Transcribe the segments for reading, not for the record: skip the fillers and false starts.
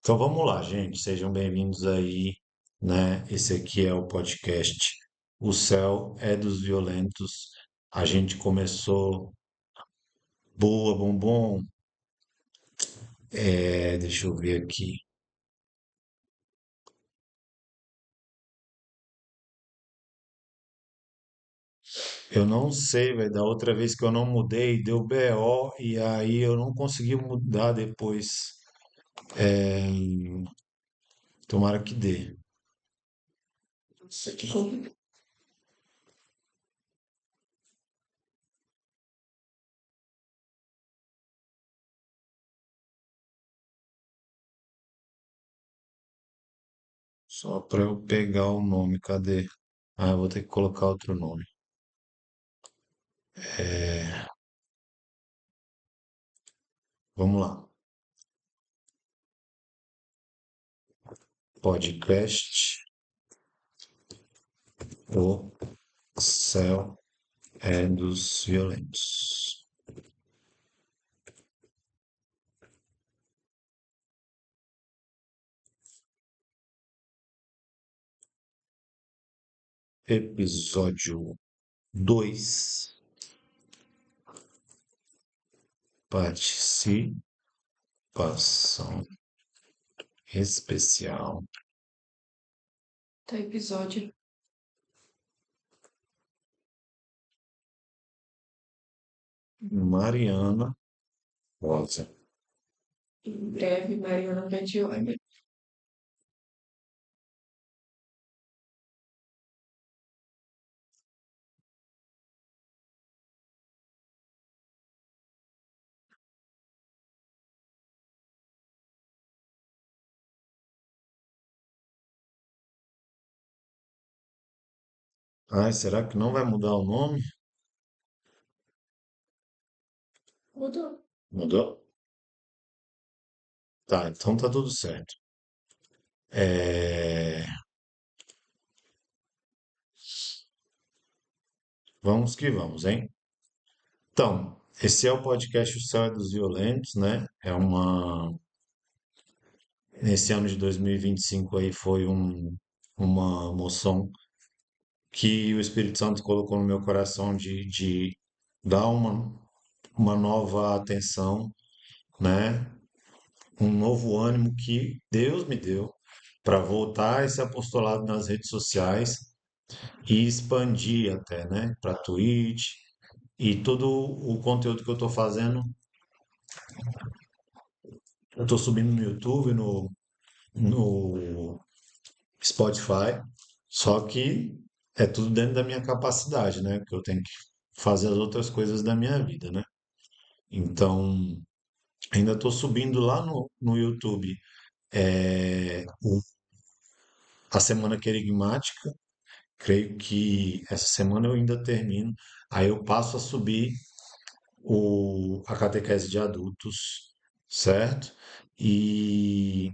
Então vamos lá, gente. Sejam bem-vindos aí, né? Esse aqui é o podcast O Céu é dos Violentos. A gente começou boa, bombom. Deixa eu ver aqui. Eu não sei, velho. Da outra vez que eu não mudei, deu BO e aí eu não consegui mudar depois. É, Tomara que dê. Só para eu pegar o nome. Cadê? Ah, eu vou ter que colocar outro nome. É, Vamos lá. Podcast O Céu é dos Violentos. Episódio 2. Participação especial. Tá, episódio. Mariana Rosa. Em breve, Mariana Medioli. Ai, será que não vai mudar o nome? Mudou. Mudou? Tá, então tá tudo certo. É, Vamos que vamos, hein? Então, esse é o podcast O Céu é dos Violentos, né? Nesse ano de 2025 aí foi uma moção que o Espírito Santo colocou no meu coração de dar uma nova atenção, né? Um novo ânimo que Deus me deu para voltar esse apostolado nas redes sociais e expandir até, né? Para Twitch e todo o conteúdo que eu estou fazendo, eu estou subindo no YouTube, no Spotify, só que é tudo dentro da minha capacidade, né? Que eu tenho que fazer as outras coisas da minha vida, né? Então, ainda estou subindo lá no YouTube a Semana Querigmática. Creio que essa semana eu ainda termino. Aí eu passo a subir a catequese de adultos, certo? E,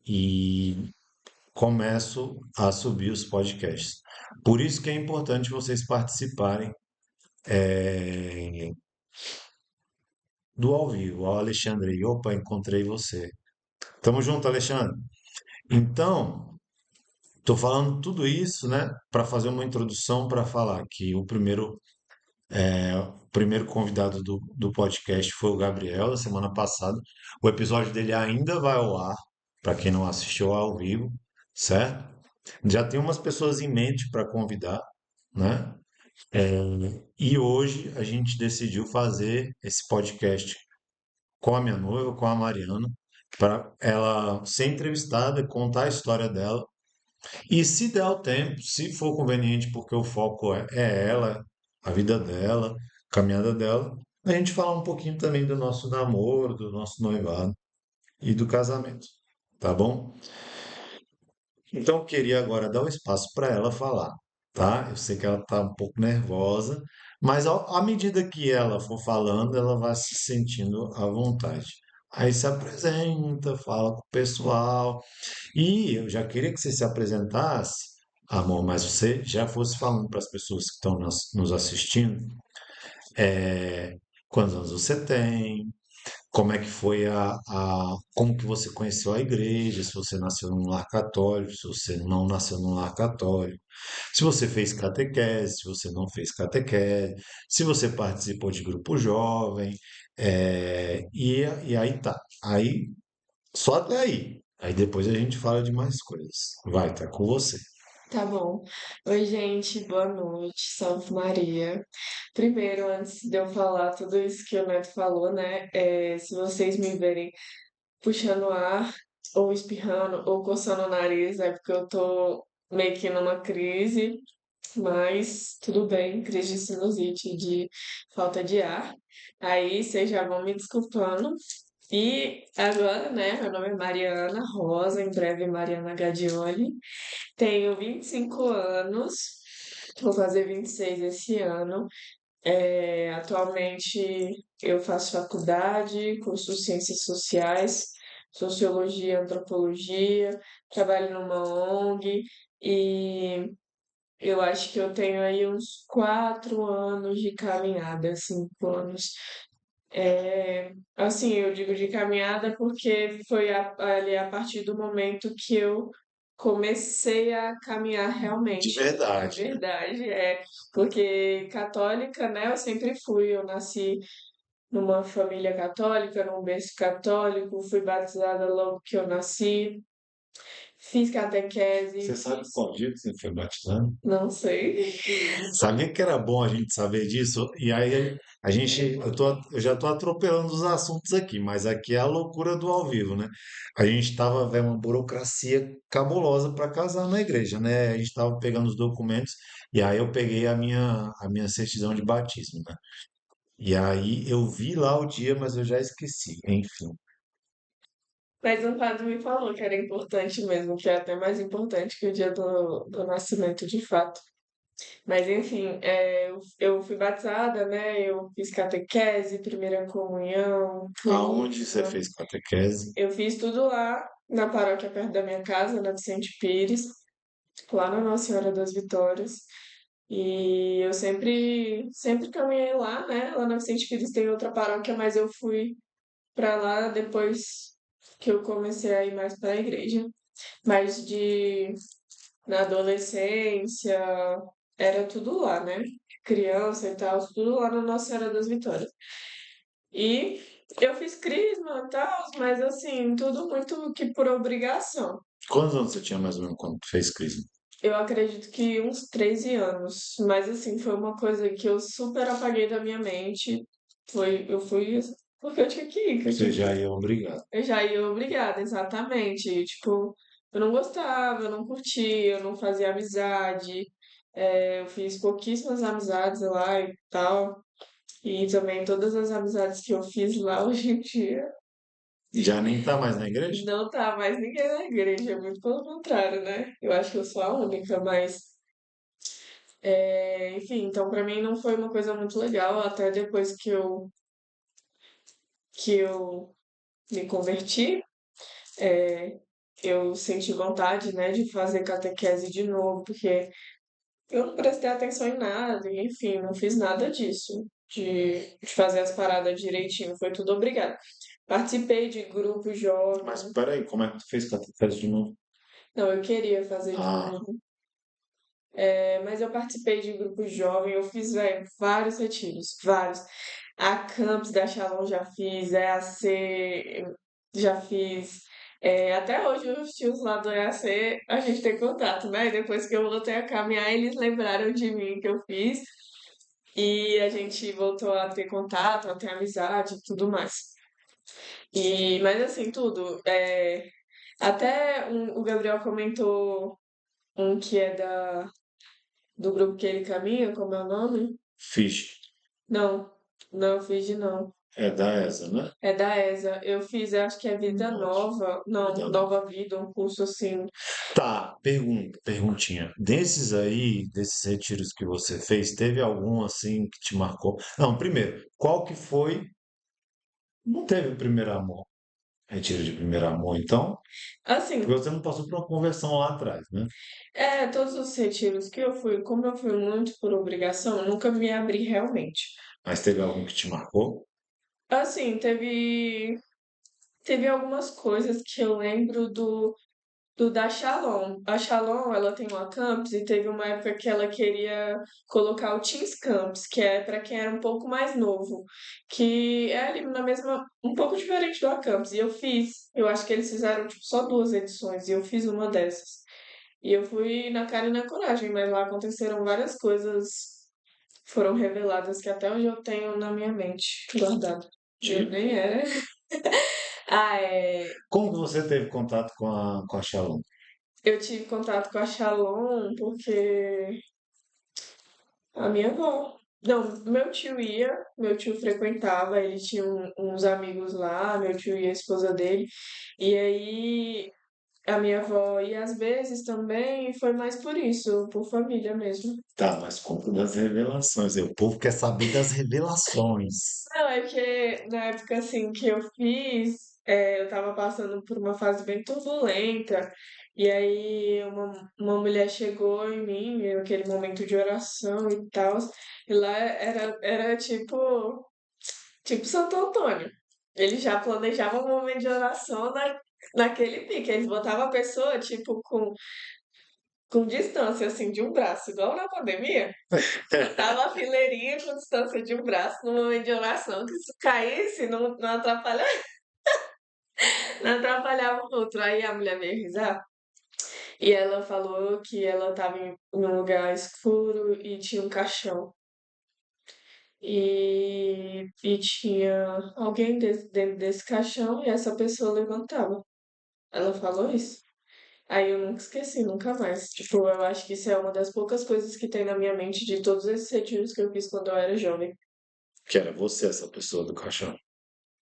e começo a subir os podcasts. Por isso que é importante vocês participarem do ao vivo. Ó, Alexandre aí, opa, encontrei você. Tamo junto, Alexandre. Então, estou falando tudo isso, né, para fazer uma introdução para falar que o primeiro convidado do podcast foi o Gabriel, da semana passada. O episódio dele ainda vai ao ar, para quem não assistiu ao vivo, certo? Já tem umas pessoas em mente para convidar, né? E hoje a gente decidiu fazer esse podcast com a minha noiva, com a Mariana, para ela ser entrevistada, contar a história dela. E se der o tempo, se for conveniente, porque o foco é ela, a vida dela, a caminhada dela, a gente falar um pouquinho também do nosso namoro, do nosso noivado e do casamento, tá bom? Então eu queria agora dar o espaço para ela falar, tá? Eu sei que ela está um pouco nervosa, mas à medida que ela for falando, ela vai se sentindo à vontade. Aí se apresenta, fala com o pessoal. E eu já queria que você se apresentasse, amor, mas você já fosse falando para as pessoas que estão nos assistindo, quantos anos você tem, como é que foi como que você conheceu a igreja, se você nasceu num lar católico, se você não nasceu num lar católico, se você fez catequese, se você não fez catequese, se você participou de grupo jovem, e aí tá. Aí, só até aí. Aí depois a gente fala de mais coisas. Vai, tá com você. Tá bom. Oi, gente, boa noite, salve Maria. Primeiro, antes de eu falar tudo isso que o Neto falou, né? Se vocês me verem puxando ar, ou espirrando, ou coçando o nariz, é porque eu tô meio que numa crise, mas tudo bem, crise de sinusite, de falta de ar. Aí vocês já vão me desculpando. E agora, né, meu nome é Mariana Rosa, em breve Mariana Gadioli. Tenho 25 anos, vou fazer 26 esse ano. Atualmente eu faço faculdade, curso de Ciências Sociais, Sociologia, Antropologia, trabalho numa ONG e eu acho que eu tenho aí uns 4 anos de caminhada, 5 anos. Assim, eu digo de caminhada porque foi ali a partir do momento que eu comecei a caminhar De realmente, de verdade, né? verdade, porque católica, né, eu sempre fui, eu nasci numa família católica, num berço católico, fui batizada logo que eu nasci, fiz catequese, Você sabe qual dia que você foi batizado? não sei. Sabia que era bom a gente saber disso? E aí eu já estou atropelando os assuntos aqui, mas aqui é a loucura do ao vivo, né? A gente estava vendo uma burocracia cabulosa para casar na igreja, né? A gente estava pegando os documentos e aí eu peguei a minha certidão de batismo, né? E aí eu vi lá o dia, mas eu já esqueci. Enfim, Mas um padre me falou que era importante mesmo, que é até mais importante que o dia do nascimento, de fato. Mas enfim, eu fui batizada, né? Eu fiz catequese, primeira comunhão, aonde você crisma. fez catequese? Eu fiz tudo lá na paróquia perto da minha casa, na Vicente Pires, lá na Nossa Senhora das Vitórias. E eu sempre caminhei lá, né? Lá na Vicente Pires tem outra paróquia, mas eu fui para lá depois que eu comecei a ir mais para a igreja. Mas na adolescência, era tudo lá, né? Criança e tal, tudo lá na Nossa Senhora das Vitórias. E eu fiz crisma e tal, mas assim, tudo muito que por obrigação. Quantos anos você tinha mais ou menos quando fez crisma? Eu acredito que uns 13 anos, mas assim, foi uma coisa que eu super apaguei da minha mente. Eu fui porque eu tinha que ir, que eu Você tinha que já ir. ia obrigado. Eu já ia obrigada, exatamente. E, tipo, eu não gostava, eu não curtia, eu não fazia amizade. Eu fiz pouquíssimas amizades lá e tal. E também todas as amizades que eu fiz lá hoje em dia Já nem tá mais na igreja? não tá mais ninguém na igreja, muito pelo contrário, né? Eu acho que eu sou a única, mas enfim, então pra mim não foi uma coisa muito legal, até depois que eu me converti, é, eu senti vontade, né, de fazer catequese de novo, porque eu não prestei atenção em nada, e, enfim, não fiz nada disso, de fazer as paradas direitinho, foi tudo obrigado. Participei de grupo Mas jovem, peraí, como é que tu fez catequese de novo? não, eu queria fazer de Ah, novo, mas eu participei de grupo jovem, eu fiz, velho, vários retiros, vários. A Campus da Shalom já fiz, EAC já fiz. Até hoje os tios lá do EAC a gente tem contato, né? E depois que eu voltei a caminhar, eles lembraram de mim que eu fiz. E a gente voltou a ter contato, a ter amizade e tudo mais. Mas assim, tudo. Até o Gabriel comentou um que é do grupo que ele caminha, como é o nome? fiz. Não, não fiz de não. É da ESA, né? É da ESA. Eu fiz, acho que é Vida Verdade. Nova. Não, Vida nova. Nova Vida, um curso assim. Tá, perguntinha. Desses retiros que você fez, teve algum assim que te marcou? Não, primeiro, qual que foi? Não teve o primeiro amor, retiro de primeiro amor, então? Porque Assim, você não passou por uma conversão lá atrás, né? todos os retiros que eu fui, como eu fui muito por obrigação, eu nunca me abri realmente. Mas teve algum que te marcou? Assim, teve algumas coisas que eu lembro do da Shalom. A Shalom, ela tem uma campus e teve uma época que ela queria colocar o Teens Campus, que é para quem era um pouco mais novo, que é ali na mesma, um pouco diferente do Acampus. E eu acho que eles fizeram tipo só duas edições e eu fiz uma dessas. E eu fui na cara e na coragem, mas lá aconteceram várias coisas foram reveladas que até hoje eu tenho na minha mente guardado. E eu Tipo, nem era. Ah, é. como que você teve contato com a Shalom? Eu tive contato com a Shalom porque a minha avó. Não, meu tio frequentava, ele tinha uns amigos lá, meu tio e a esposa dele. E aí a minha avó ia às vezes também, e foi mais por isso, por família mesmo. Tá, mas conta das revelações. O povo quer saber das revelações. Não, é que na época assim que eu fiz, eu tava passando por uma fase bem turbulenta, e aí uma mulher chegou em mim, aquele momento de oração e tal, e lá era tipo Santo Antônio. Eles já planejavam um momento de oração naquele pique. Eles botavam a pessoa, tipo, com distância, assim, de um braço, igual na pandemia. Tava a fileirinha com distância de um braço no momento de oração, que se caísse, não atrapalhava, não atrapalhava o outro. Aí a mulher veio rezar e ela falou que ela tava em um lugar escuro e tinha um caixão. E tinha alguém dentro desse caixão e essa pessoa levantava. Ela falou isso. Aí eu nunca esqueci, nunca mais. Tipo, eu acho que isso é uma das poucas coisas que tem na minha mente de todos esses retiros que eu fiz quando eu era jovem. Que era você, essa pessoa do caixão.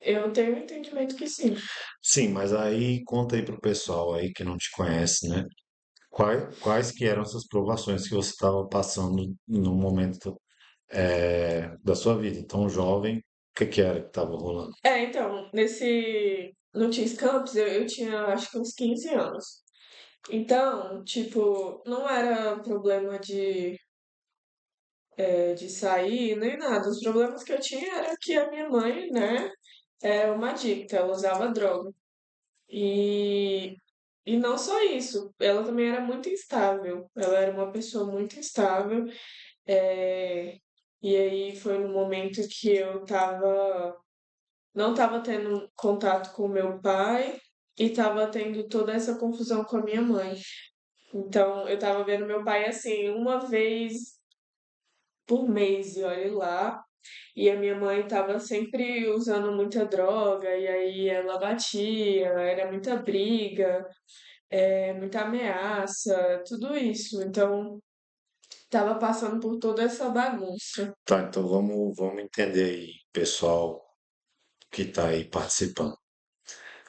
Eu tenho um entendimento que sim. Sim, mas aí conta aí pro pessoal aí que não te conhece, né? Quais que eram essas provações que você estava passando no momento da sua vida? Tão jovem, o que que era que estava rolando? Então, no Teens Campus eu tinha acho que uns 15 anos. Então, tipo, não era problema de sair nem nada. Os problemas que eu tinha era que a minha mãe, né, era uma adicta, ela usava droga. E, e não só isso, ela também era muito instável. Ela era uma pessoa muito instável. é, e aí foi no momento que não estava tendo contato com meu pai e estava tendo toda essa confusão com a minha mãe. Então, eu estava vendo meu pai assim, uma vez por mês, e olha lá. E a minha mãe estava sempre usando muita droga, e aí ela batia, era muita briga, muita ameaça, tudo isso. Então, estava passando por toda essa bagunça. Tá, então vamos entender aí, pessoal que está aí participando.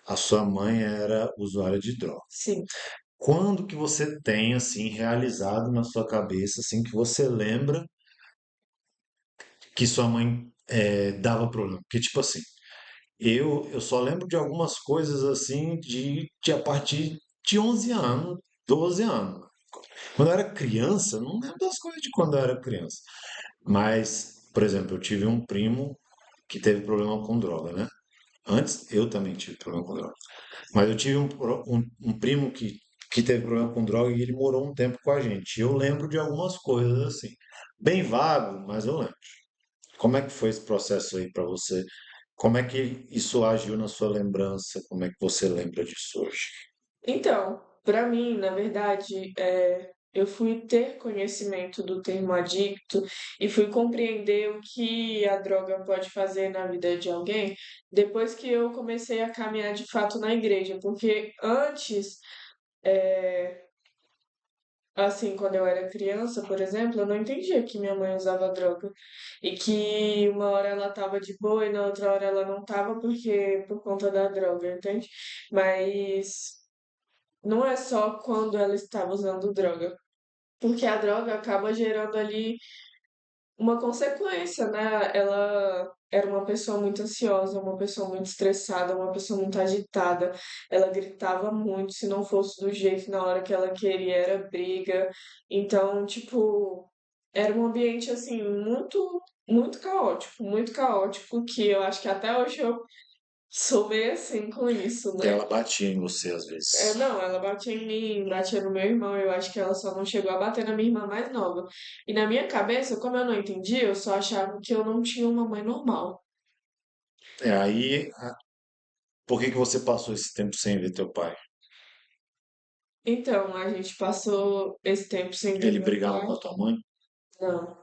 A sua mãe era usuária de droga. Sim. Quando que você tem assim realizado na sua cabeça, assim que você lembra que sua mãe dava problema? Porque tipo assim, eu só lembro de algumas coisas assim de a partir de 11 anos, 12 anos. Quando eu era criança, eu não lembro das coisas de quando eu era criança. Mas, por exemplo, eu tive um primo que teve problema com droga, né? Antes eu também tive problema com droga. Mas eu tive um primo que teve problema com droga e ele morou um tempo com a gente. Eu lembro de algumas coisas assim. Bem vago, mas eu lembro. Como é que foi esse processo aí para você? Como é que isso agiu na sua lembrança? Como é que você lembra disso hoje? Então, para mim, na verdade, eu fui ter conhecimento do termo adicto e fui compreender o que a droga pode fazer na vida de alguém depois que eu comecei a caminhar de fato na igreja, porque antes, assim, quando eu era criança, por exemplo, eu não entendia que minha mãe usava droga e que uma hora ela tava de boa e na outra hora ela não tava porque por conta da droga, entende? Mas não é só quando ela estava usando droga, porque a droga acaba gerando ali uma consequência, né? Ela era uma pessoa muito ansiosa, uma pessoa muito estressada, uma pessoa muito agitada. Ela gritava muito, se não fosse do jeito na hora que ela queria, era briga. Então, tipo, era um ambiente assim muito. muito caótico, que eu acho que até hoje eu sou meio assim com isso, né? Ela batia em você às É, vezes. não, ela batia em mim, batia no meu irmão, eu acho que ela só não chegou a bater na minha irmã mais nova. E na minha cabeça, como eu não entendia, eu só achava que eu não tinha uma mãe normal. Aí, por que que você passou esse tempo sem ver teu pai? Então, a gente passou esse tempo sem ver Ele meu brigava pai. com a tua mãe? Não.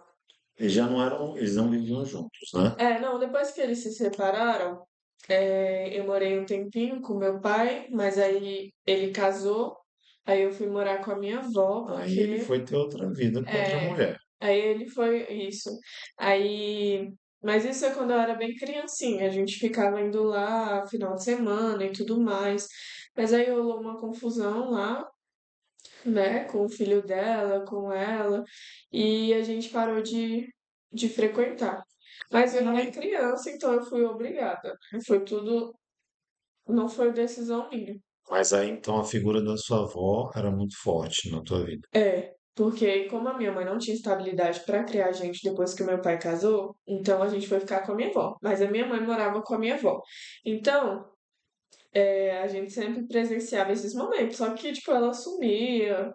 Eles já não eram, eles não viviam juntos, né? É, não, depois que eles se separaram, eu morei um tempinho com meu pai, mas aí ele casou, aí eu fui morar com a minha avó, Aí ele porque foi ter outra vida com outra é, mulher. aí ele foi isso. Aí, mas isso é quando eu era bem criancinha, a gente ficava indo lá final de semana e tudo mais. Mas aí rolou uma confusão lá, né, com o filho dela, com ela, e a gente parou de frequentar. Mas eu era criança, então eu fui obrigada. Foi tudo, não foi decisão minha. Mas aí então a figura da sua avó era muito forte na tua vida. É, porque como a minha mãe não tinha estabilidade para criar a gente depois que o meu pai casou, então a gente foi ficar com a minha avó. Mas a minha mãe morava com a minha avó. Então, a gente sempre presenciava esses momentos. Só que, tipo, ela sumia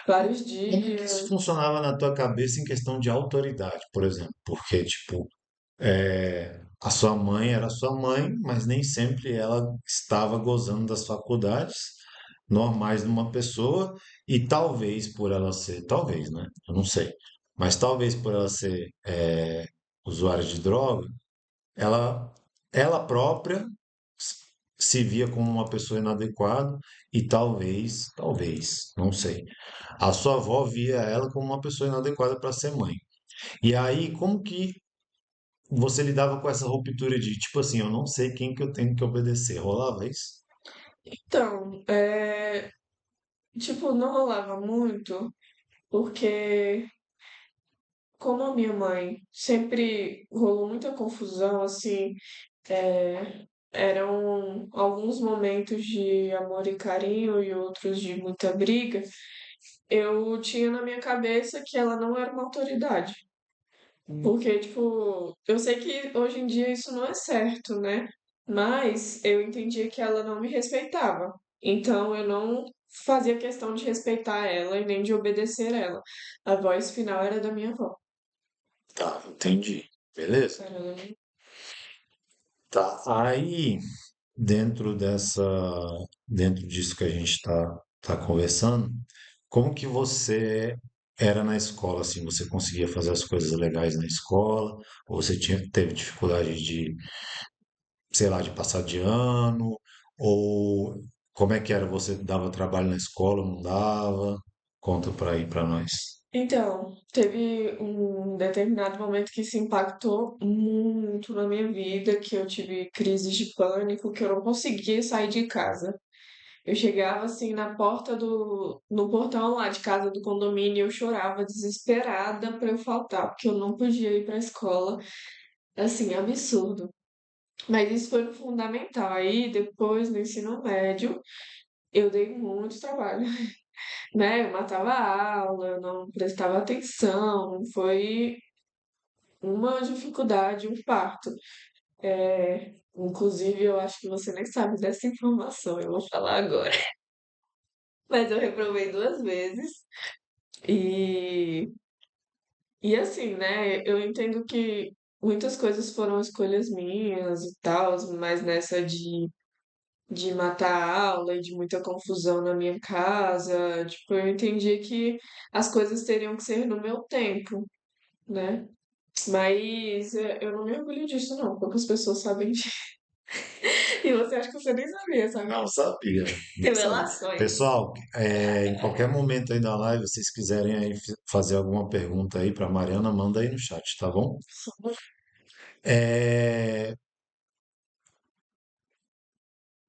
vários Como que isso dias. funcionava na tua cabeça em questão de autoridade, por exemplo? Porque, tipo, a sua mãe era sua mãe, mas nem sempre ela estava gozando das faculdades normais de uma pessoa, e talvez por ela ser, talvez, né? Eu não sei, mas talvez por ela ser usuária de droga, ela, ela própria se via como uma pessoa inadequada e talvez, não sei, a sua avó via ela como uma pessoa inadequada para ser mãe. E aí, como que você lidava com essa ruptura de, tipo assim, eu não sei quem que eu tenho que obedecer? Rolava isso? Então, tipo, não rolava muito, porque como a minha mãe sempre rolou muita confusão, assim, eram alguns momentos de amor e carinho e outros de muita briga. Eu tinha na minha cabeça que ela não era uma autoridade. Porque, tipo, eu sei que hoje em dia isso não é certo, né? Mas eu entendia que ela não me respeitava. Então eu não fazia questão de respeitar ela e nem de obedecer ela. A voz final era da minha avó. Tá, entendi. Beleza. Era da minha- Tá, aí dentro disso que a gente tá conversando, como que você era na escola, assim, você conseguia fazer as coisas legais na escola, ou você teve dificuldade de, sei lá, de passar de ano, ou como é que era? Você dava trabalho na escola, não dava? Conta pra aí pra nós. Então, teve um determinado momento que isso impactou muito na minha vida, que eu tive crises de pânico, que eu não conseguia sair de casa. Eu chegava assim no portão lá de casa do condomínio, e eu chorava desesperada para eu faltar, porque eu não podia ir para a escola, assim, absurdo. Mas isso foi no fundamental. Aí depois no ensino médio, eu dei muito trabalho, né? Eu matava a aula, eu não prestava atenção, foi uma dificuldade, um parto. Inclusive, eu acho que você nem sabe dessa informação, eu vou falar agora. Mas eu reprovei 2 vezes. E E assim, né, eu entendo que muitas coisas foram escolhas minhas e tal, mas nessa de matar a aula e de muita confusão na minha casa, tipo, eu entendi que as coisas teriam que ser no meu tempo, né? Mas eu não me orgulho disso, não. Poucas pessoas sabem disso. E você acha que você nem sabia, sabe? Não sabia, não sabia. Revelações. Pessoal, em qualquer momento aí da live, vocês quiserem aí fazer alguma pergunta aí para Mariana, manda aí no chat, tá bom? É,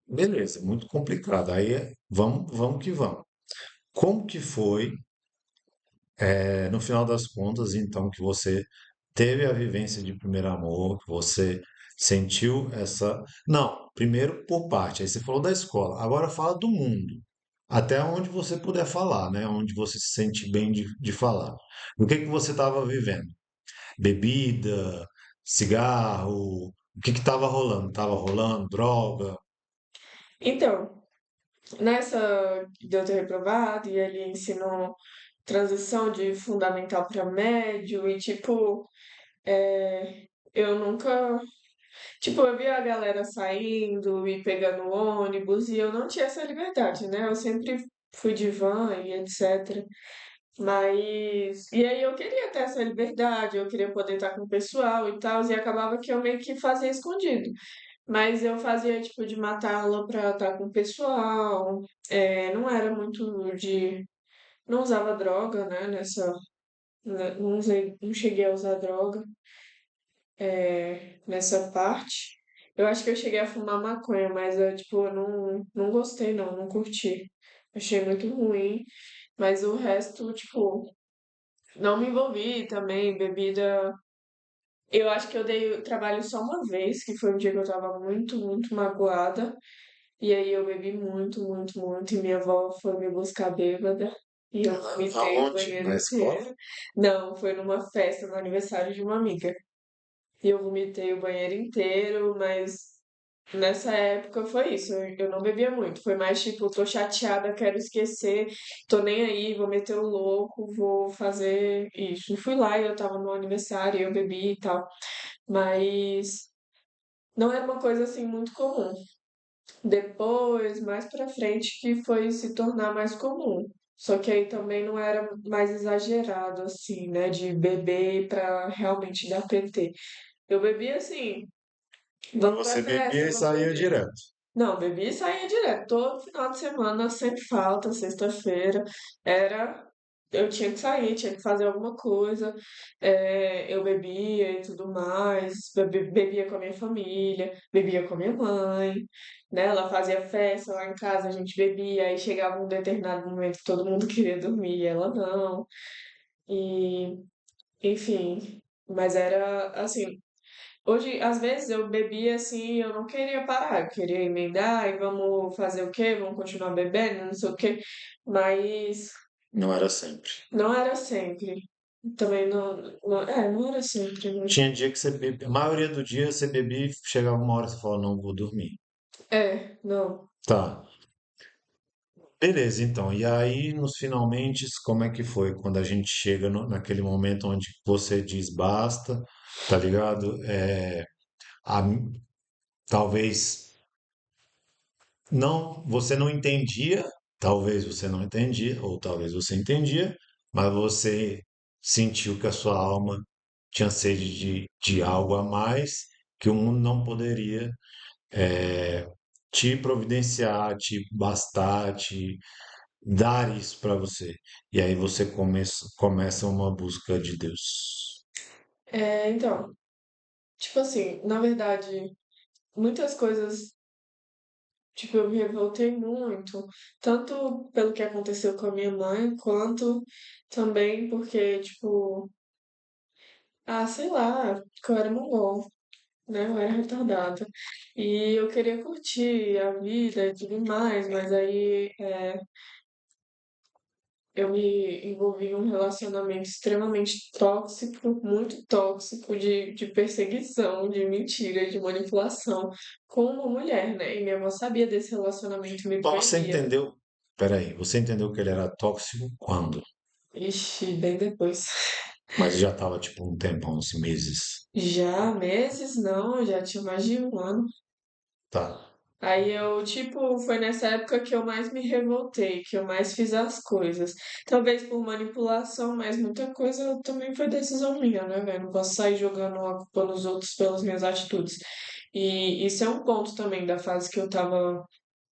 beleza, muito complicado. Aí vamos que vamos. Como que foi, no final das contas, então, que você teve a vivência de primeiro amor, que você sentiu essa. Não, primeiro por parte. Aí você falou da escola. Agora fala do mundo. Até onde você puder falar, né? Onde você se sente bem de falar. O que que você estava vivendo? Bebida, cigarro? O que que tava rolando? Tava rolando droga? Então, nessa de eu ter reprovado, e ele ensinou transição de fundamental para médio, e tipo, eu nunca. Tipo, eu via a galera saindo e pegando ônibus, e eu não tinha essa liberdade, né? Eu sempre fui de van e etc. Mas. E aí eu queria ter essa liberdade, eu queria poder estar com o pessoal e tal, e acabava que eu meio que fazia escondido. Mas eu fazia, tipo, de matar aula pra estar com o pessoal. Não era muito de. Não usava droga, né? Não usei, não cheguei a usar droga nessa parte. Eu acho que eu cheguei a fumar maconha, mas eu, tipo, eu não gostei, não curti. Achei muito ruim. Mas o resto, tipo, não me envolvi também. Bebida. Eu acho que eu dei o trabalho só uma vez, que foi um dia que eu tava muito magoada. E aí eu bebi muito, e minha avó foi me buscar bêbada. E eu vomitei o Aonde? banheiro Na escola? inteiro. Não, foi numa festa no aniversário de uma amiga. E eu vomitei o banheiro inteiro, mas nessa época foi isso. Eu não bebia muito. Foi mais tipo, tô chateada, quero esquecer, tô nem aí, vou meter o louco, vou fazer isso. E fui lá e eu tava no aniversário, eu bebi e tal. Mas não era uma coisa assim muito comum. Depois, mais pra frente, que foi se tornar mais comum. Só que aí também não era mais exagerado, assim, né? De beber pra realmente dar PT. Eu bebia assim, Mas vamos pra você bebia festa, e vamos saía beber. direto. Não, bebia e saía direto. Todo final de semana, sem falta, sexta-feira, era. Eu tinha que sair, tinha que fazer alguma coisa. Eu bebia e tudo mais. Bebia com a minha família, bebia com a minha mãe, né? Ela fazia festa lá em casa, a gente bebia. Aí chegava um determinado momento que todo mundo queria dormir e ela não. E, enfim. Mas era assim. Hoje, às vezes, eu bebia assim, eu não queria parar, eu queria emendar e vamos fazer o quê? Vamos continuar bebendo, não sei o quê. Mas Não era sempre. não era sempre. Também não era sempre, né? Tinha dia que você bebia, a maioria do dia você bebia e chegava uma hora e você falava, não, vou dormir. Não. Tá. Beleza, então. E aí, nos finalmente, como é que foi? Quando a gente chega naquele momento onde você diz basta, tá ligado? A- talvez não, você não entendia, talvez você não entendia, ou talvez você entendia, mas você sentiu que a sua alma tinha sede de algo a mais que o mundo não poderia te providenciar, te bastar, te dar isso para você. E aí você começa uma busca de Deus. Então, tipo assim, na verdade, muitas coisas, tipo, eu me revoltei muito, tanto pelo que aconteceu com a minha mãe, quanto também porque, tipo, sei lá, que eu era mongol, né? Eu era retardada. E eu queria curtir a vida e tudo mais, mas aí eu me envolvi em um relacionamento extremamente tóxico, muito tóxico, de perseguição, de mentira, de manipulação com uma mulher, né? E minha avó sabia desse relacionamento e me Mas você proibia. entendeu? Peraí, você entendeu que ele era tóxico quando? Ixi, bem depois. Mas já tava tipo um tempão, uns meses. Já meses, não, já tinha mais de um ano. Tá. Aí eu, tipo, foi nessa época que eu mais me revoltei, que eu mais fiz as coisas. Talvez por manipulação, mas muita coisa também foi decisão minha, né, velho? Não posso sair jogando a culpa nos outros pelas minhas atitudes. E isso é um ponto também da fase que eu tava,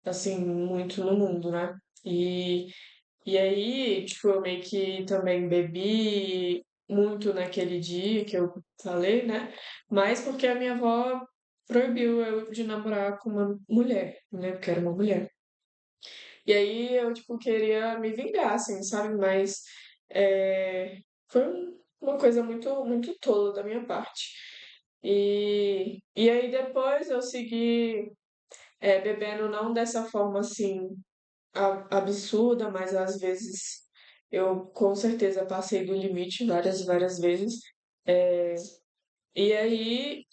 assim, muito no mundo, né? E, e aí, tipo, eu meio que também bebi muito naquele dia que eu falei, né? Mas porque a minha avó proibiu eu de namorar com uma mulher, né? Porque era uma mulher. E aí eu, tipo, queria me vingar, assim, sabe? Mas foi uma coisa muito tola da minha parte. E aí depois eu segui bebendo não dessa forma, assim, absurda, mas às vezes eu com certeza passei do limite várias vezes. E aí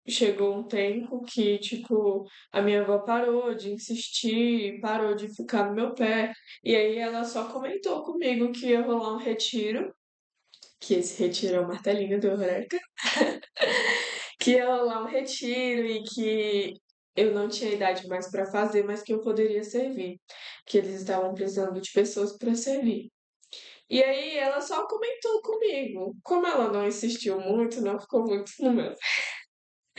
chegou um tempo que, tipo, a minha avó parou de insistir, parou de ficar no meu pé. E aí ela só comentou comigo que ia rolar um retiro, que esse retiro é o martelinho do Eureka, que ia rolar um retiro e que eu não tinha idade mais para fazer, mas que eu poderia servir, que eles estavam precisando de pessoas para servir. E aí ela só comentou comigo. Como ela não insistiu muito, não ficou muito no meu.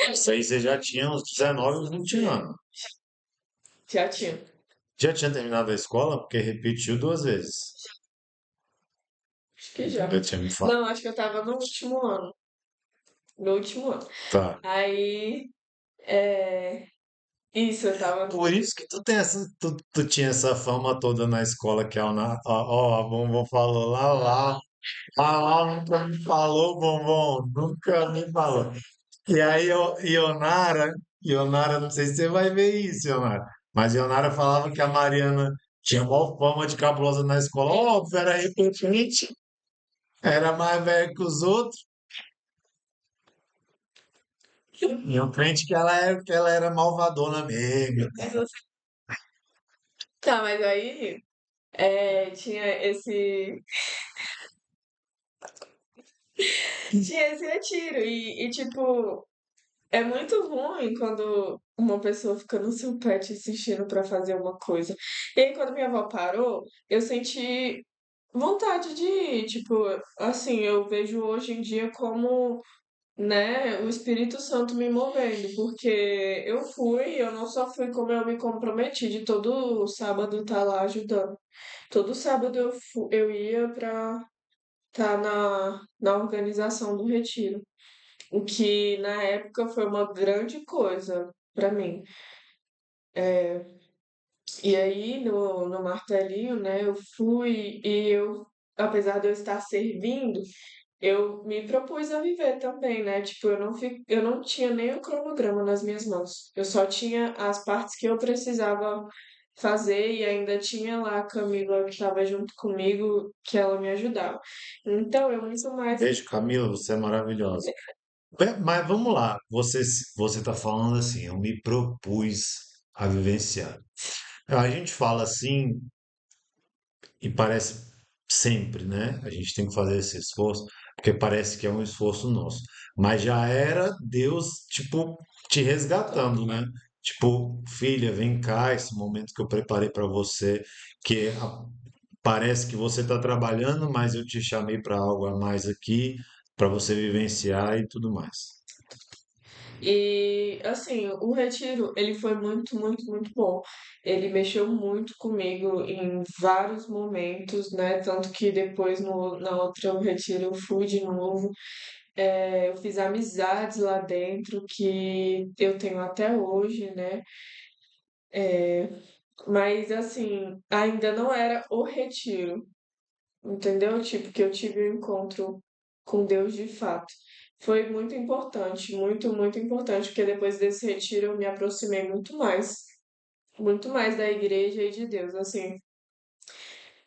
Isso aí você já tinha uns 19, uns 20 anos. Já tinha. Já tinha terminado a escola, porque repetiu 2 vezes. Acho que já. Já tinha me falado. Não, acho que eu tava no último ano. No último ano. Tá. Aí, é... isso, eu tava. Por isso que tu tinha essa fama toda na escola que a Bombom falou lá, nunca me falou, Bombom, nunca me falou. E aí, Ionara, não sei se você vai ver isso, Ionara, mas Ionara falava que a Mariana tinha maior fama de cabulosa na escola. Óbvio, era repetente, era mais velho que os outros. E eu crente que ela era malvadona mesmo. Tá, mas aí tinha esse. Tinha esse retiro. Tipo, é muito ruim quando uma pessoa fica no seu pé te insistindo pra fazer uma coisa. E aí, quando minha avó parou, eu senti vontade de ir. Tipo, assim, eu vejo hoje em dia como, né, o Espírito Santo me movendo, porque eu não só fui como eu me comprometi de todo sábado estar lá ajudando. Todo sábado eu ia pra estar na organização do retiro. O que na época foi uma grande coisa para mim. E aí no martelinho, né, eu fui e apesar de eu estar servindo, eu me propus a viver também, né? Tipo, eu não tinha nem o cronograma nas minhas mãos. Eu só tinha as partes que eu precisava fazer e ainda tinha lá a Camila que estava junto comigo, que ela me ajudava. Então, eu muito mais. Beijo, Camila, você é maravilhosa. Mas vamos lá, você está falando assim, eu me propus a vivenciar. A gente fala assim e parece sempre, né? A gente tem que fazer esse esforço, porque parece que é um esforço nosso. Mas já era Deus, tipo, te resgatando, né? Tipo, filha, vem cá, esse momento que eu preparei para você, que parece que você está trabalhando, mas eu te chamei para algo a mais aqui, para você vivenciar e tudo mais. E assim, o retiro, ele foi muito, muito, muito bom. Ele mexeu muito comigo em vários momentos, né? Tanto que depois na outra retiro eu fui de novo. Eu fiz amizades lá dentro que eu tenho até hoje, né? Mas assim, ainda não era o retiro, entendeu? Tipo, que eu tive um encontro com Deus de fato. Foi muito importante, muito, muito importante, porque depois desse retiro eu me aproximei muito mais da igreja e de Deus. Assim,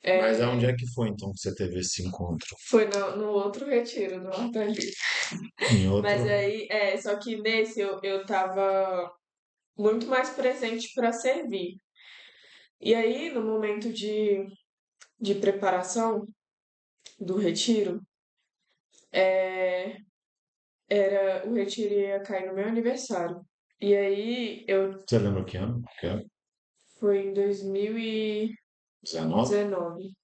Mas aonde é, é que foi então que você teve esse encontro? foi no outro retiro, no Artali. Em Mas outro? aí, só que nesse eu tava muito mais presente para servir. E aí, no momento de preparação do retiro, é, o retiro ia cair no meu aniversário. E aí eu Você lembra que ano? Que ano? foi em 19? 2019.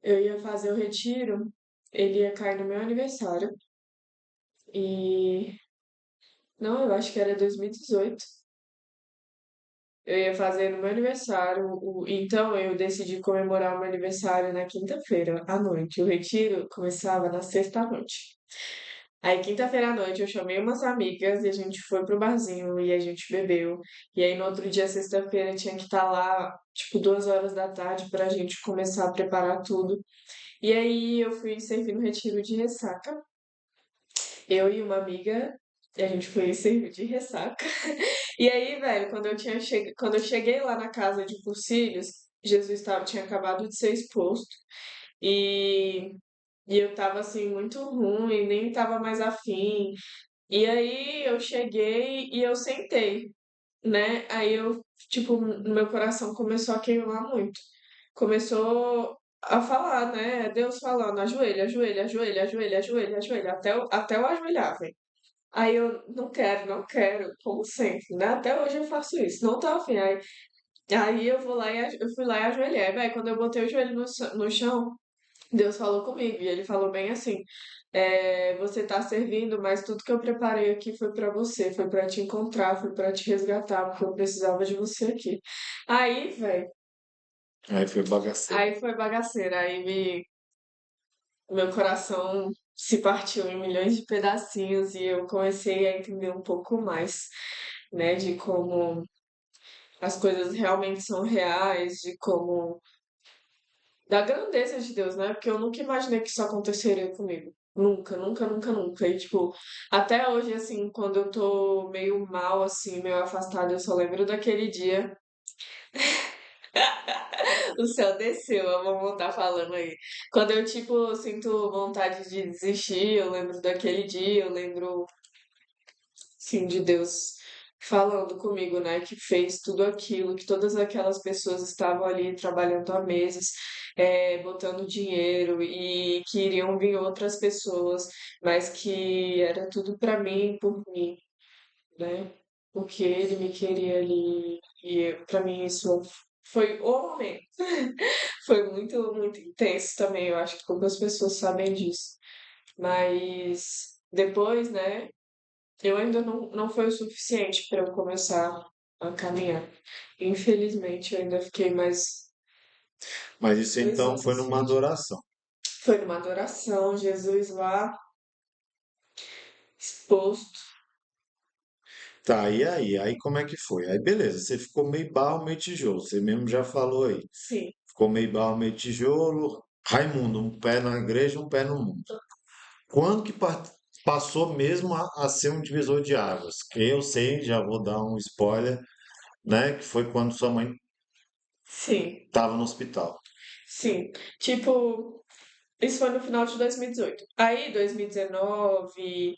Eu ia fazer o retiro, ele ia cair no meu aniversário. E não, eu acho que era 2018. Eu ia fazer no meu aniversário, então eu decidi comemorar o meu aniversário na quinta-feira à noite. O retiro começava na sexta à noite. Aí, quinta-feira à noite, eu chamei umas amigas e a gente foi pro barzinho e a gente bebeu. E aí, no outro dia, sexta-feira, tinha que estar lá, tipo, 2 horas da tarde pra gente começar a preparar tudo. E aí, eu fui servir no retiro de ressaca. Eu e uma amiga, a gente foi servir de ressaca. E aí, velho, quando eu cheguei lá na casa de Cursilhos, Jesus tinha acabado de ser exposto. E E eu tava assim muito ruim, nem tava mais afim. E aí eu cheguei e eu sentei, né? Aí eu, tipo, no meu coração começou a queimar muito. Começou a falar, né? Deus falando, ajoelha, ajoelha, ajoelha, ajoelha, ajoelha, ajoelha, até eu ajoelhar, velho. Aí eu não quero, não quero, como sempre, né? Até hoje eu faço isso, não tô afim. Aí eu vou lá eu fui lá e ajoelhei. Aí, velho, quando eu botei o joelho no chão, Deus falou comigo e ele falou bem assim: você tá servindo, mas tudo que eu preparei aqui foi pra você, foi pra te encontrar, foi pra te resgatar, porque eu precisava de você aqui. Aí, velho, Aí foi bagaceiro. aí foi bagaceira, meu coração se partiu em milhões de pedacinhos e eu comecei a entender um pouco mais, né, de como as coisas realmente são reais, de como da grandeza de Deus, né? Porque eu nunca imaginei que isso aconteceria comigo. Nunca, nunca, nunca, nunca. E, tipo, até hoje, assim, quando eu tô meio mal, assim, meio afastada, eu só lembro daquele dia. O céu desceu, vou voltar falando aí. Quando eu, tipo, sinto vontade de desistir, eu lembro daquele dia, eu lembro, sim, de Deus falando comigo, né? Que fez tudo aquilo, que todas aquelas pessoas estavam ali trabalhando há meses, botando dinheiro e que iriam vir outras pessoas, mas que era tudo para mim, por mim, né? Porque ele me queria ali e para mim isso foi o momento. Foi muito, muito intenso também. Eu acho que poucas pessoas sabem disso. Mas depois, né? Eu ainda não foi o suficiente para eu começar a caminhar. Infelizmente, eu ainda fiquei mais Mas isso dois então foi anos numa sem. adoração. Foi numa adoração, Jesus lá exposto. Tá, e aí? Aí como é que foi? Aí beleza, você ficou meio barro, meio tijolo. Você mesmo já falou aí. Sim, Ficou meio barro, meio tijolo. Raimundo, um pé na igreja, um pé no mundo. Quando que passou mesmo a ser um divisor de águas? Que eu sei, já vou dar um spoiler, né? Que foi quando sua mãe sim, estava no hospital. sim. Tipo, isso foi no final de 2018. Aí, 2019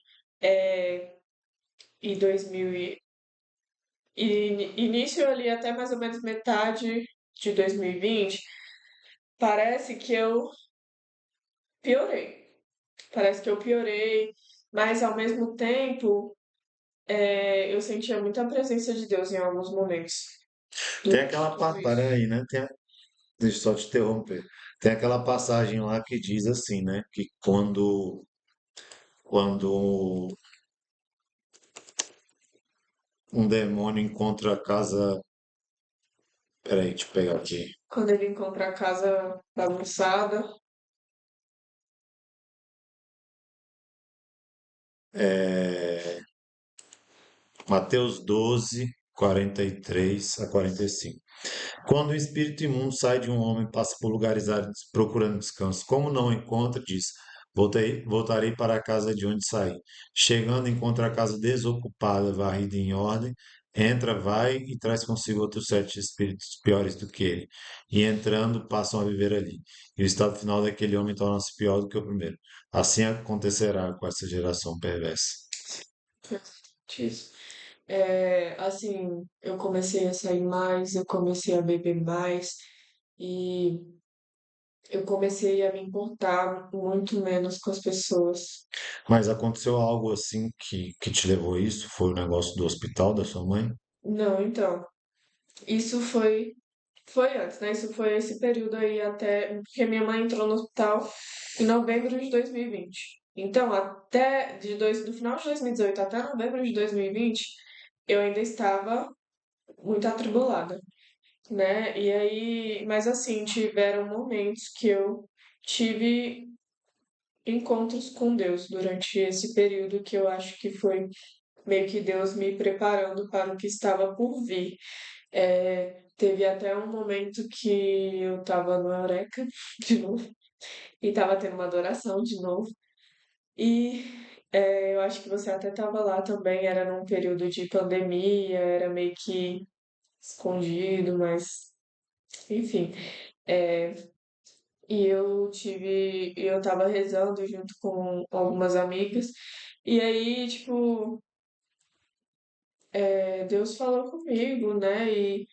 e 2000 início ali até mais ou menos metade de 2020, parece que eu piorei. Parece que eu piorei, mas ao mesmo tempo eu sentia muita presença de Deus em alguns momentos Tem durante aquela tudo parte, isso. aí, né? Deixa eu só te interromper. Tem aquela passagem lá que diz assim, né? Que quando um demônio encontra a casa. Peraí, deixa eu pegar aqui. Quando ele encontra a casa bagunçada, É, Mateus 12, 43 a 45. Quando o espírito imundo sai de um homem e passa por lugares áridos procurando descanso, como não encontra, diz: voltarei para a casa de onde saí. Chegando, encontra a casa desocupada, varrida em ordem. Entra, vai e traz consigo outros 7 espíritos piores do que ele. E entrando, passam a viver ali. E o estado final daquele homem torna-se pior do que o primeiro. Assim acontecerá com essa geração perversa. foi isso. Assim, eu comecei a sair mais, eu comecei a beber mais e eu comecei a me importar muito menos com as pessoas. Mas aconteceu algo assim que te levou a isso? Foi o negócio do hospital da sua mãe? Não, então, isso foi antes, né? Isso foi esse período aí até porque minha mãe entrou no hospital em novembro de 2020. Então, do final de 2018 até novembro de 2020, eu ainda estava muito atribulada, né? E aí, mas assim, tiveram momentos que eu tive encontros com Deus durante esse período que eu acho que foi meio que Deus me preparando para o que estava por vir. Teve até um momento que eu estava no Eureka de novo e estava tendo uma adoração de novo. E eu acho que você até estava lá também, era num período de pandemia, era meio que escondido, mas enfim. eu tava rezando junto com algumas amigas, e aí, tipo, Deus falou comigo, né? E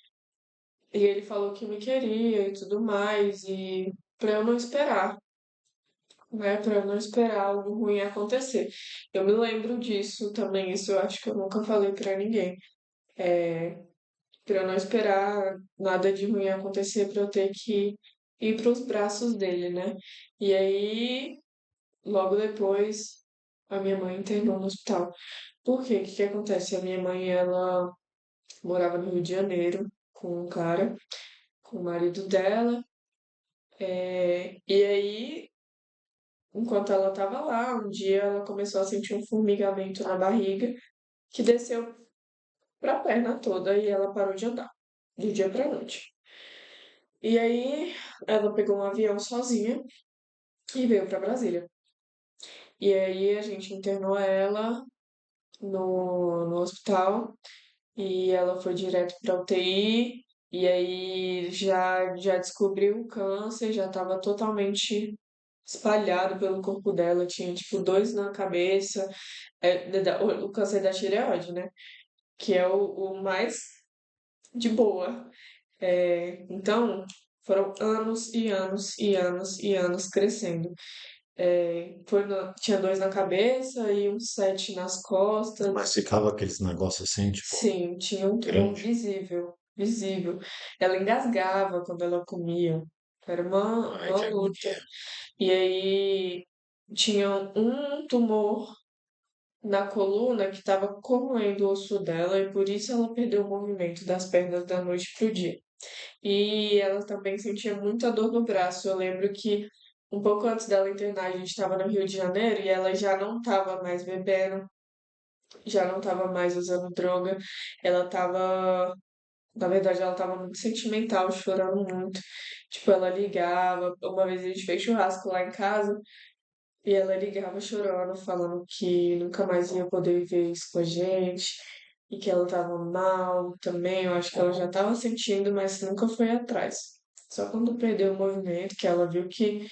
ele falou que me queria e tudo mais, e pra eu não esperar, né? Pra eu não esperar algo ruim acontecer. Eu me lembro disso também, isso eu acho que eu nunca falei pra ninguém. Pra eu não esperar nada de ruim acontecer, pra eu ter que ir pros braços dele, né? E aí, logo depois, a minha mãe internou no hospital. Por quê? O que que acontece? A minha mãe, ela morava no Rio de Janeiro com um cara, com o marido dela. E aí, enquanto ela estava lá, um dia ela começou a sentir um formigamento na barriga que desceu para a perna toda e ela parou de andar, de dia para noite. E aí, ela pegou um avião sozinha e veio para Brasília. E aí, a gente internou ela no hospital e ela foi direto para UTI. E aí, já descobriu o câncer, já estava totalmente espalhado pelo corpo dela, tinha tipo dois na cabeça, o câncer da tireoide, né? Que é o mais de boa. Então, foram anos e anos e anos e anos crescendo. Tinha dois na cabeça e uns sete nas costas. Mas ficava aqueles negócios assim, tipo, Sim, tinha um tumor grande. visível, visível. Ela engasgava quando ela comia. Era Ai, uma que luta. agonia. E aí tinha um tumor na coluna que estava corroendo o osso dela e por isso ela perdeu o movimento das pernas da noite pro dia. E ela também sentia muita dor no braço. Eu lembro que um pouco antes dela internar, a gente estava no Rio de Janeiro e ela já não estava mais bebendo, já não estava mais usando droga. Ela estava, na verdade, ela estava muito sentimental, chorando muito. Tipo, ela ligava. Uma vez a gente fez churrasco lá em casa. E ela ligava chorando, falando que nunca mais ia poder viver isso com a gente e que ela tava mal também. Eu acho que ela já tava sentindo, mas nunca foi atrás. Só quando perdeu o movimento, que ela viu que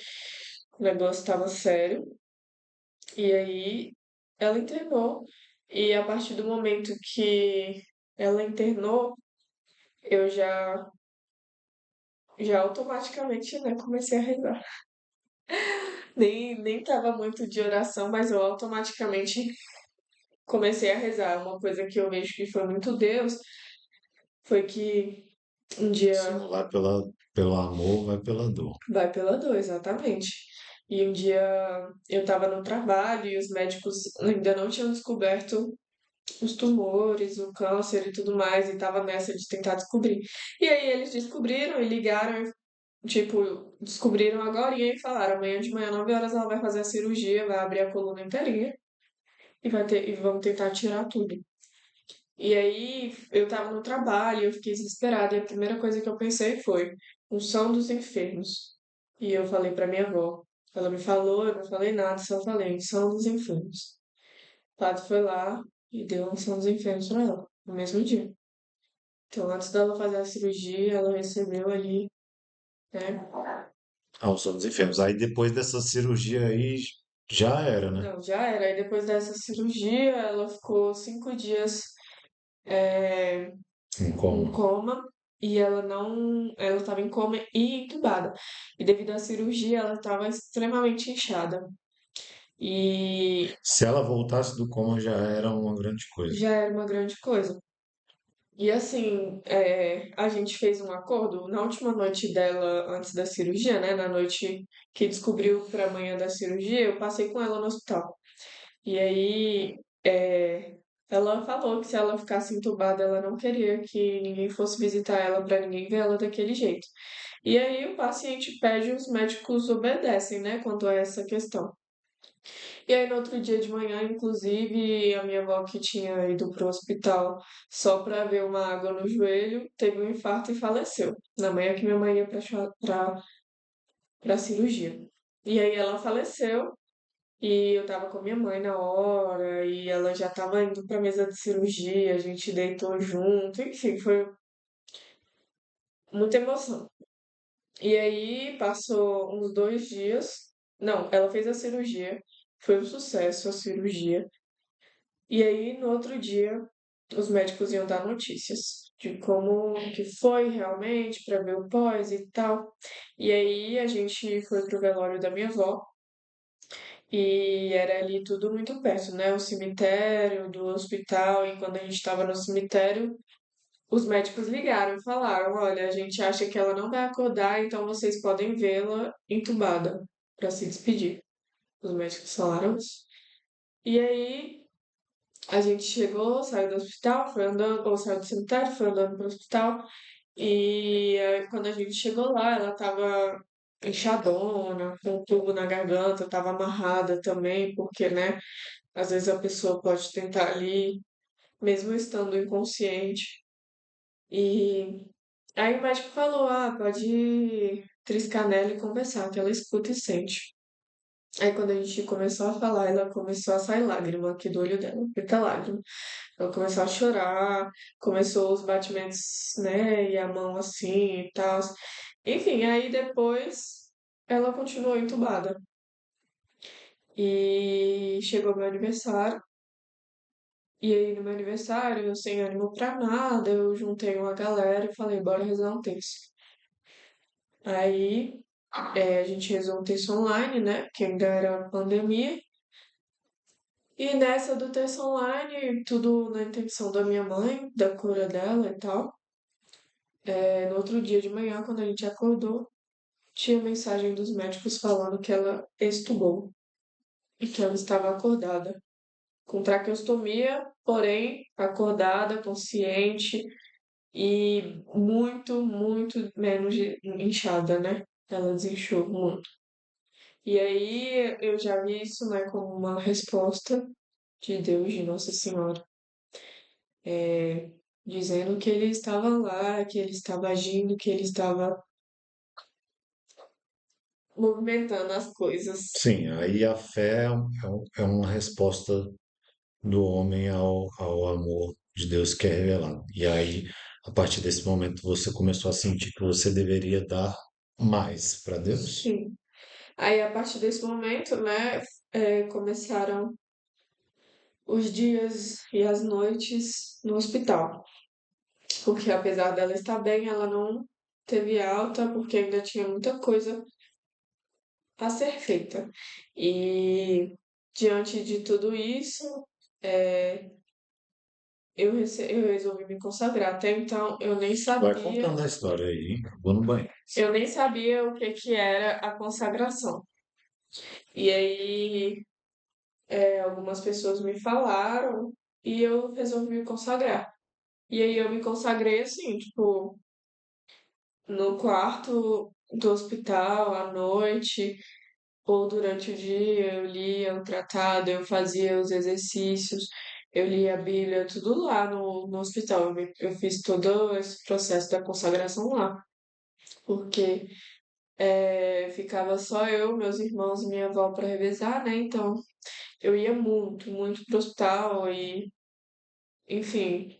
o negócio tava sério, e aí ela internou. E a partir do momento que ela internou, eu já automaticamente, né, comecei a rezar. Nem tava muito de oração, mas eu automaticamente comecei a rezar. Uma coisa que eu vejo que foi muito Deus foi que um Se dia não vai pelo amor, vai pela dor. vai pela dor, exatamente. E um dia eu estava no trabalho e os médicos ainda não tinham descoberto os tumores, o câncer e tudo mais, e tava nessa de tentar descobrir. E aí eles descobriram e ligaram, tipo, descobriram agora e falaram, amanhã de manhã, 9 horas, ela vai fazer a cirurgia, vai abrir a coluna inteirinha e vamos tentar tirar tudo. E aí eu tava no trabalho, eu fiquei desesperada, e a primeira coisa que eu pensei foi unção dos enfermos. E eu falei pra minha avó. Ela me falou, eu não falei nada, só falei unção dos enfermos. O padre foi lá e deu a unção dos enfermos pra ela, no mesmo dia. Então, antes dela fazer a cirurgia, ela recebeu ali, né? Aos somos enfermos. Aí depois dessa cirurgia aí, já era, né? Não, já era. Aí depois dessa cirurgia, ela ficou 5 dias é, Em em coma. coma e ela não, ela estava em coma e entubada. E devido à cirurgia, ela estava extremamente inchada. E Se ela voltasse do coma, já era uma grande coisa. já era uma grande coisa. E assim, a gente fez um acordo na última noite dela, antes da cirurgia, né? Na noite que descobriu para amanhã da cirurgia, eu passei com ela no hospital. E aí, ela falou que se ela ficasse entubada, ela não queria que ninguém fosse visitar ela para ninguém ver ela daquele jeito. E aí o paciente pede, os médicos obedecem, né, quanto a essa questão. E aí no outro dia de manhã, inclusive, a minha avó que tinha ido pro hospital só para ver uma água no joelho, teve um infarto e faleceu. Na manhã que minha mãe ia pra cirurgia. E aí ela faleceu e eu tava com a minha mãe na hora e ela já tava indo pra mesa de cirurgia, a gente deitou junto, enfim, foi muita emoção. E aí passou uns 2 dias. Não, ela fez a cirurgia. Foi um sucesso a cirurgia. E aí, no outro dia, os médicos iam dar notícias de como que foi realmente para ver o pós e tal. E aí a gente foi pro velório da minha avó e era ali tudo muito perto, né? O cemitério do hospital. E quando a gente estava no cemitério, os médicos ligaram e falaram: Olha, a gente acha que ela não vai acordar, então vocês podem vê-la entubada para se despedir. Os médicos falaram isso. E aí a gente chegou, saiu do hospital, foi andando, ou saiu do cemitério, foi andando pro hospital. E quando a gente chegou lá, ela tava inchadona, com um tubo na garganta, tava amarrada também, porque, né, às vezes a pessoa pode tentar ali, mesmo estando inconsciente. E aí o médico falou, pode triscar nela e conversar, que ela escuta e sente. Aí quando a gente começou a falar, ela começou a sair lágrima aqui do olho dela, muita lágrima. Ela começou a chorar, começou os batimentos, né, e a mão assim e tal. Enfim, aí depois ela continuou entubada. E chegou meu aniversário, e aí no meu aniversário, eu sem ânimo pra nada, eu juntei uma galera e falei, bora rezar um terço. Aí a gente rezou um texto online, né? Que ainda era pandemia. E nessa do texto online, tudo na intenção da minha mãe, da cura dela e tal. No outro dia de manhã, quando a gente acordou, tinha mensagem dos médicos falando que ela estubou e que ela estava acordada. Com traqueostomia, porém acordada, consciente e muito, muito menos inchada, né? Ela desinchou muito. E aí eu já vi isso, né, como uma resposta de Deus, de Nossa Senhora, dizendo que ele estava lá, que ele estava agindo, que ele estava movimentando as coisas. Sim, aí a fé é uma resposta do homem ao amor de Deus que é revelado. E aí, a partir desse momento, você começou a sentir que você deveria dar mais para Deus? Sim. Aí a partir desse momento, né, começaram os dias e as noites no hospital. Porque apesar dela estar bem, ela não teve alta, porque ainda tinha muita coisa a ser feita. E diante de tudo isso, é, eu resolvi me consagrar. Até então, Vai contando a história aí, hein? Vou no banho. eu nem sabia o que que era a consagração. E aí, algumas pessoas me falaram e eu resolvi me consagrar. E aí eu me consagrei assim, tipo, no quarto do hospital à noite, ou durante o dia, eu lia o tratado, eu fazia os exercícios, eu lia a Bíblia, tudo lá no hospital. Eu fiz todo esse processo da consagração lá, porque ficava só eu, meus irmãos e minha avó para revezar, né? Então eu ia muito, muito pro hospital e, enfim,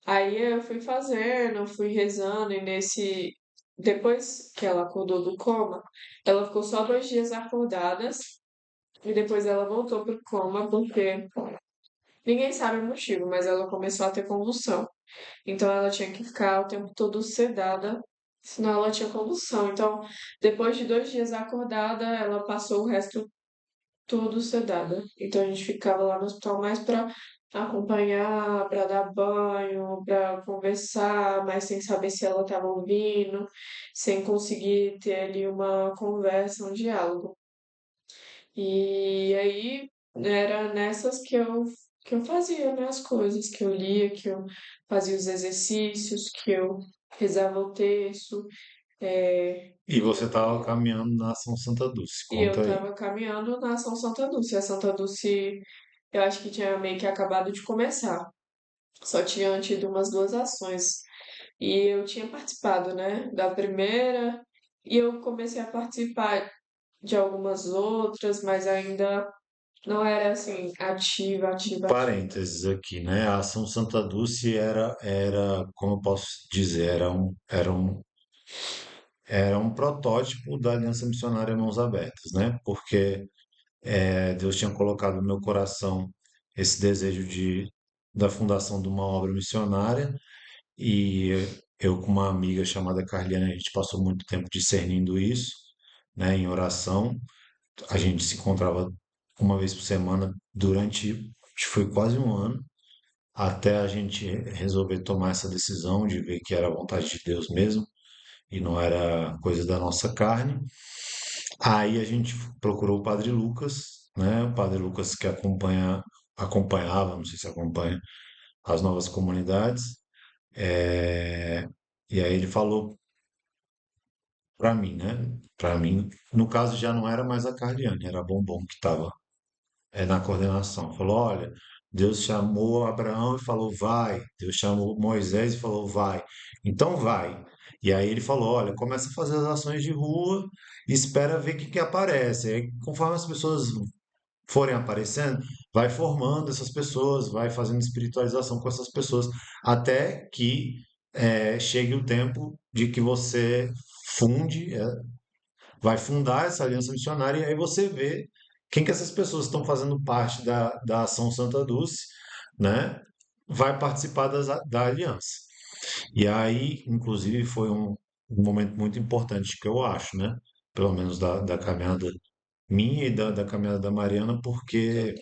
aí eu fui fazendo, eu fui rezando, e depois que ela acordou do coma, ela ficou só 2 dias acordadas, e depois ela voltou pro coma, porque ninguém sabe o motivo, mas ela começou a ter convulsão. Então ela tinha que ficar o tempo todo sedada, senão ela tinha convulsão. Então, depois de 2 dias acordada, ela passou o resto tudo sedada. Então a gente ficava lá no hospital mais para acompanhar, para dar banho, para conversar, mas sem saber se ela estava ouvindo, sem conseguir ter ali uma conversa, um diálogo. E aí era nessas que eu fazia, né, as coisas, que eu lia, que eu fazia os exercícios, que eu rezava o terço, é, E você estava caminhando na Ação Santa Dulce. e eu Conta aí. estava caminhando na São Santa Dulce. A Santa Dulce, eu acho que tinha meio que acabado de começar. Só tinham tido umas 2 ações. E eu tinha participado, né, da primeira, e eu comecei a participar de algumas outras, mas ainda não era assim, ativa, ativa, ativa. Parênteses aqui, né? A Ação Santa Dulce era, como eu posso dizer, era um protótipo da Aliança Missionária Mãos Abertas, né? Porque Deus tinha colocado no meu coração esse desejo da fundação de uma obra missionária e eu com uma amiga chamada Carliane, a gente passou muito tempo discernindo isso, né, em oração. A gente se encontrava uma vez por semana durante, acho que foi quase um ano, até a gente resolver tomar essa decisão de ver que era a vontade de Deus mesmo e não era coisa da nossa carne. Aí a gente procurou o Padre Lucas, né? O Padre Lucas que acompanhava, não sei se acompanha, as novas comunidades. É, E aí ele falou para mim, né? Para mim, no caso já não era mais a Carliane, era a Bombom que estava na coordenação. Falou: olha, Deus chamou Abraão e falou: vai. Deus chamou Moisés e falou: vai. Então vai. E aí ele falou: olha, começa a fazer as ações de rua e espera ver o que aparece. Aí, conforme as pessoas forem aparecendo, vai formando essas pessoas, vai fazendo espiritualização com essas pessoas, até que chegue o tempo de que você funde, vai fundar essa aliança missionária e aí você vê quem que essas pessoas estão fazendo parte da Ação Santa Dulce, né? Vai participar da aliança. E aí, inclusive, foi um momento muito importante que eu acho, né? Pelo menos da caminhada minha e da caminhada da Mariana, porque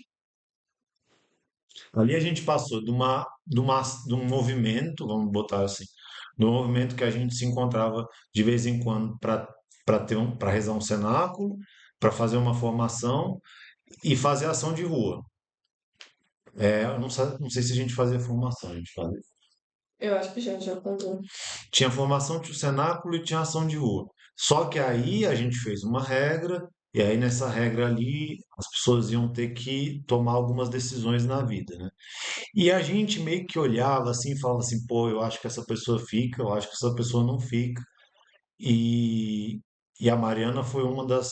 ali a gente passou de um movimento, vamos botar assim, de um movimento que a gente se encontrava de vez em quando para rezar um cenáculo, para fazer uma formação e fazer ação de rua. Eu não sei se a gente fazia formação, a gente fazia. Eu acho que já falou. Tinha formação, tinha o cenáculo e tinha ação de rua. Só que aí a gente fez uma regra, e aí nessa regra ali as pessoas iam ter que tomar algumas decisões na vida, né? E a gente meio que olhava assim e falava assim, pô, eu acho que essa pessoa fica, eu acho que essa pessoa não fica. E, e a Mariana foi uma das.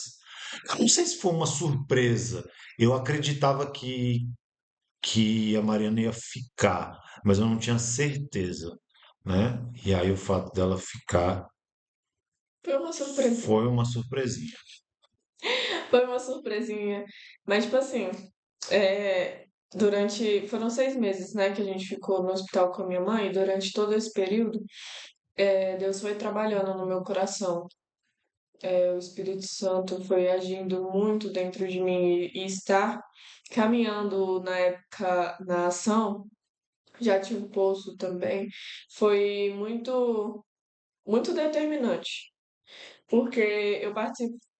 Eu não sei se foi uma surpresa. Eu acreditava que a Mariana ia ficar, mas eu não tinha certeza, né? E aí o fato dela ficar Foi uma surpresinha. foi uma surpresinha. Foi uma surpresinha. Mas, tipo assim, Foram 6 meses, né, que a gente ficou no hospital com a minha mãe. E durante todo esse período, Deus foi trabalhando no meu coração. O Espírito Santo foi agindo muito dentro de mim e estar caminhando na época na ação, já tinha um poço também, foi muito determinante. Porque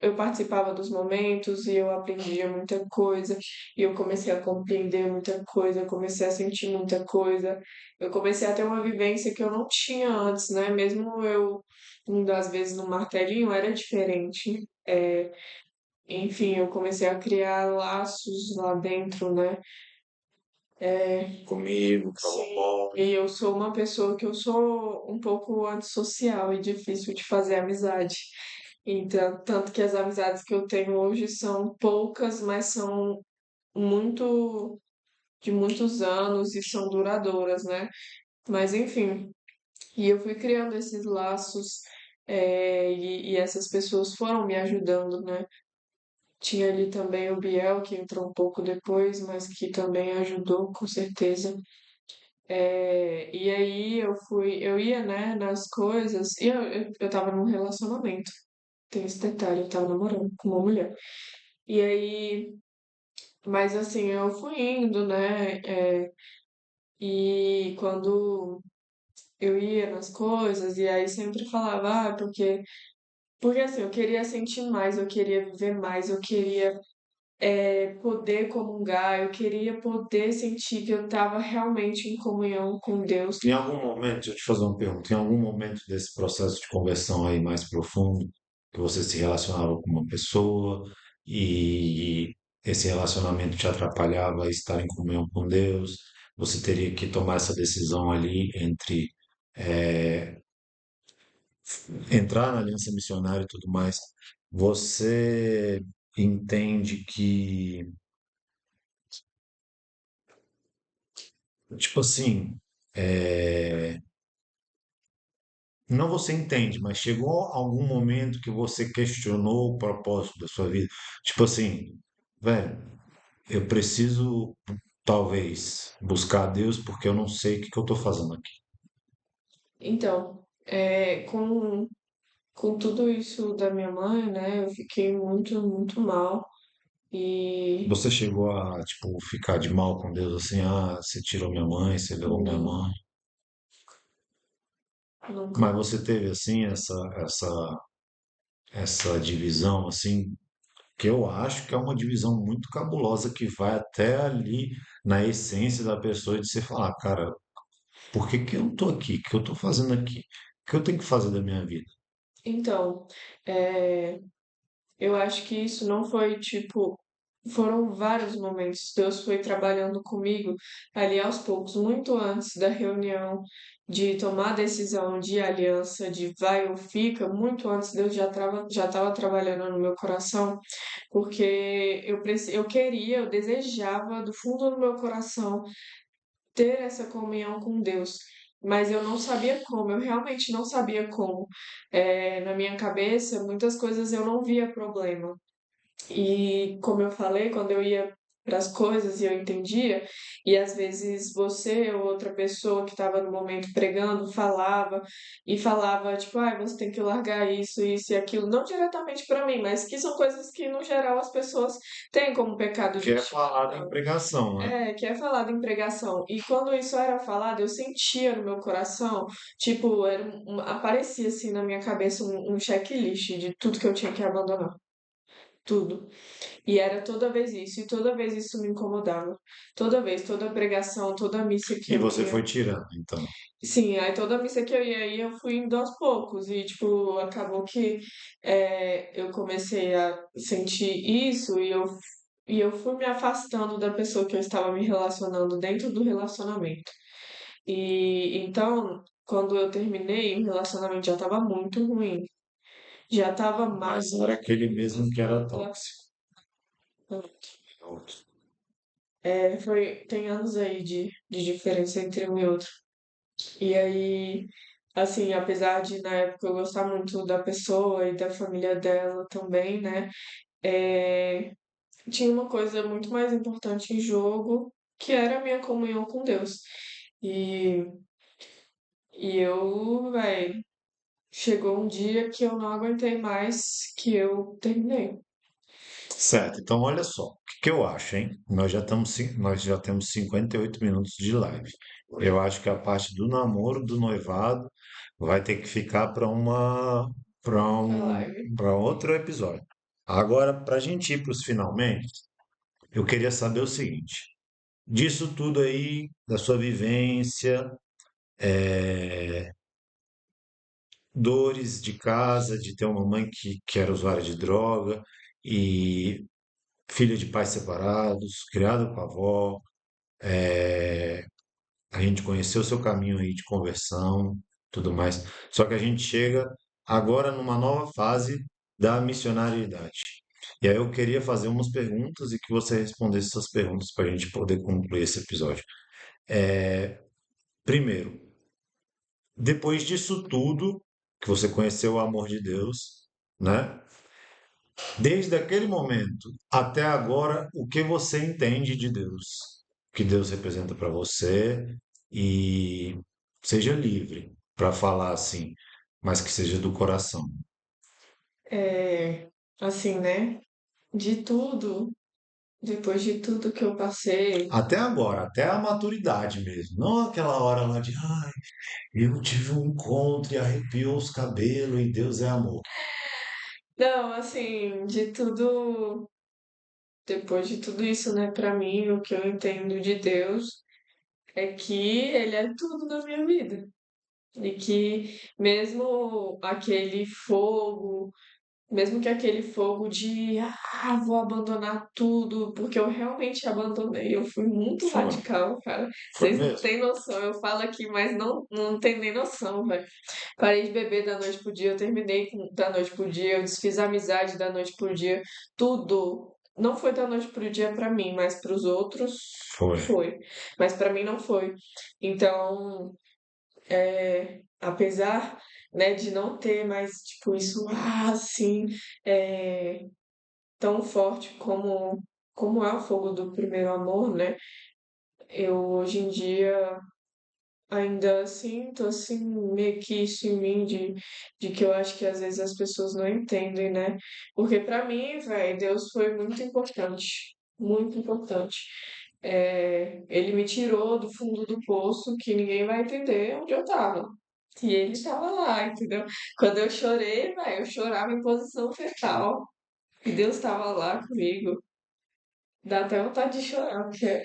eu participava dos momentos e eu aprendia muita coisa, e eu comecei a compreender muita coisa, eu comecei a sentir muita coisa, eu comecei a ter uma vivência que eu não tinha antes, né? Mesmo eu indo às vezes no martelinho, era diferente. Enfim, eu comecei a criar laços lá dentro, né? Comigo, com a Sim. vovó. E eu sou uma pessoa que eu sou um pouco antissocial e difícil de fazer amizade. Então, tanto que as amizades que eu tenho hoje são poucas, mas são muito de muitos anos e são duradouras, né? Mas enfim, e eu fui criando esses laços, e essas pessoas foram me ajudando, né? Tinha ali também o Biel, que entrou um pouco depois, mas que também ajudou, com certeza. E aí eu ia, né, nas coisas, e eu tava num relacionamento, tem esse detalhe, eu tava namorando com uma mulher. E aí, mas assim, eu fui indo, né, e quando eu ia nas coisas, e aí sempre falava, porque assim, eu queria sentir mais, eu queria viver mais, eu queria poder comungar, eu queria poder sentir que eu estava realmente em comunhão com Deus. Em algum momento, deixa eu te fazer uma pergunta, em algum momento desse processo de conversão aí mais profundo, que você se relacionava com uma pessoa e esse relacionamento te atrapalhava a estar em comunhão com Deus, você teria que tomar essa decisão ali entre eh, entrar na aliança missionária e tudo mais. Você entende que, tipo assim, eh, não você entende, mas chegou algum momento que você questionou o propósito da sua vida? Tipo assim, velho, eu preciso talvez buscar a Deus porque eu não sei o que que eu tô fazendo aqui. Então, com tudo isso da minha mãe, né, eu fiquei muito, muito mal e Você chegou a, tipo, ficar de mal com Deus assim, ah, você tirou minha mãe, você levou minha não, mãe. nunca. Mas você teve assim essa divisão assim, que eu acho que é uma divisão muito cabulosa que vai até ali na essência da pessoa de você falar, cara, por que que eu tô aqui? O que eu tô fazendo aqui? O que eu tenho que fazer da minha vida? Então, é, eu acho que isso não foi tipo. Foram vários momentos. Deus foi trabalhando comigo ali aos poucos, muito antes da reunião, de tomar a decisão de aliança, de vai ou fica, muito antes Deus já estava trabalhando no meu coração, porque eu queria, eu desejava do fundo do meu coração ter essa comunhão com Deus. Mas eu não sabia como, eu realmente não sabia como. Na minha cabeça, muitas coisas eu não via problema. E como eu falei, quando eu ia para as coisas e eu entendia, e às vezes você ou outra pessoa que estava no momento pregando falava e falava tipo, ah, você tem que largar isso e aquilo, não diretamente para mim, mas que são coisas que no geral as pessoas têm como pecado Que de é falado em estimação. pregação, né? Que é falado em pregação. E quando isso era falado, eu sentia no meu coração, tipo, aparecia assim na minha cabeça um checklist de tudo que eu tinha que abandonar. Tudo. E era toda vez isso, e toda vez isso me incomodava. Toda vez, toda pregação, toda missa que E eu você ia. foi tirando, então. Sim, aí toda missa que eu ia aí eu fui indo aos poucos. E, tipo, acabou que eu comecei a sentir isso e eu fui me afastando da pessoa que eu estava me relacionando dentro do relacionamento. E então, quando eu terminei, o relacionamento já estava muito ruim. Já estava mais. Mas era aquele mesmo que era tóxico. Outro. Tem anos aí de diferença entre um e outro. E aí, assim, apesar de na época eu gostar muito da pessoa e da família dela também, né? é, Tinha uma coisa muito mais importante em jogo, que era a minha comunhão com Deus. E, véi, chegou um dia que eu não aguentei mais, que eu terminei. Certo, então olha só, o que que eu acho, hein? Nós já temos 58 minutos de live. Eu acho que a parte do namoro, do noivado, vai ter que ficar A live. para outro episódio. Agora, para a gente ir para os finalmente, eu queria saber o seguinte: disso tudo aí, da sua vivência, dores de casa, de ter uma mãe que era usuária de droga e filha de pais separados, criada com a avó. A gente conheceu o seu caminho aí de conversão, tudo mais. Só que a gente chega agora numa nova fase da missionariedade. E aí eu queria fazer umas perguntas e que você respondesse essas perguntas para a gente poder concluir esse episódio. Primeiro, depois disso tudo, que você conheceu o amor de Deus, né? Desde aquele momento até agora, o que você entende de Deus? O que Deus representa para você? E seja livre para falar assim, mas que seja do coração. Assim, né? De tudo, depois de tudo que eu passei. Até agora, até a maturidade mesmo. Não aquela hora lá de, ai, eu tive um encontro e arrepiou os cabelos e Deus é amor. Não, assim, de tudo, depois de tudo isso, né, pra mim, o que eu entendo de Deus é que Ele é tudo na minha vida. E que mesmo que aquele fogo de, vou abandonar tudo, porque eu realmente abandonei, eu fui muito Foi, radical, cara. foi Vocês não mesmo. têm noção, eu falo aqui, mas não tem nem noção, velho. Parei de beber da noite pro dia, eu terminei da noite pro dia, eu desfiz a amizade da noite pro dia, tudo. Não foi da noite pro dia pra mim, mas pros outros Foi. foi. Mas pra mim não foi. Então, apesar, né, de não ter mais, tipo, isso, assim, é, tão forte como é o fogo do primeiro amor, né? Eu hoje em dia ainda sinto assim meio que isso em mim de que eu acho que às vezes as pessoas não entendem, né? Porque pra mim, velho, Deus foi muito importante, muito importante. Ele me tirou do fundo do poço que ninguém vai entender onde eu tava. E ele estava lá, entendeu? Quando eu chorei, velho, eu chorava em posição fetal. E Deus estava lá comigo. Dá até vontade de chorar, porque... E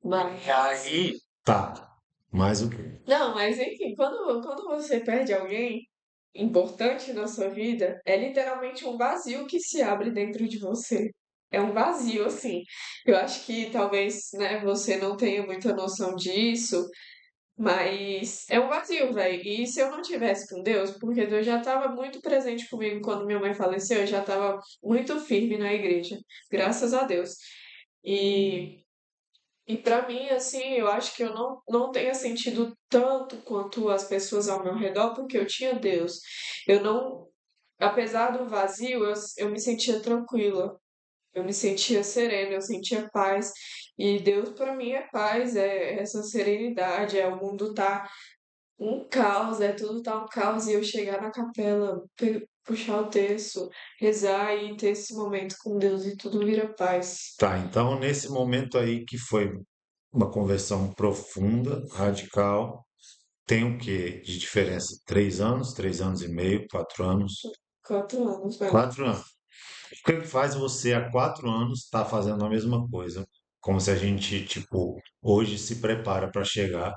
Mas... aí, tá. Mais o quê? Não, mas enfim, quando você perde alguém importante na sua vida, é literalmente um vazio que se abre dentro de você. É um vazio, assim. Eu acho que talvez, né, você não tenha muita noção disso, mas é um vazio, velho. E se eu não tivesse com Deus, porque Deus já estava muito presente comigo quando minha mãe faleceu, eu já estava muito firme na igreja, graças a Deus. E e para mim, assim, eu acho que eu não tenha sentido tanto quanto as pessoas ao meu redor, porque eu tinha Deus. Eu não, apesar do vazio, eu me sentia tranquila, eu me sentia serena, eu sentia paz. E Deus para mim é paz, é essa serenidade, é o mundo tá um caos, é tudo tá um caos, e eu chegar na capela, puxar o terço, rezar e ter esse momento com Deus e tudo vira paz. Tá, então nesse momento aí que foi uma conversão profunda, radical, tem o quê de diferença? 3 anos, 3 anos e meio, 4 anos? 4 anos, velho. 4 anos. O que que faz você há 4 anos estar fazendo a mesma coisa? Como se a gente, tipo, hoje se prepara para chegar,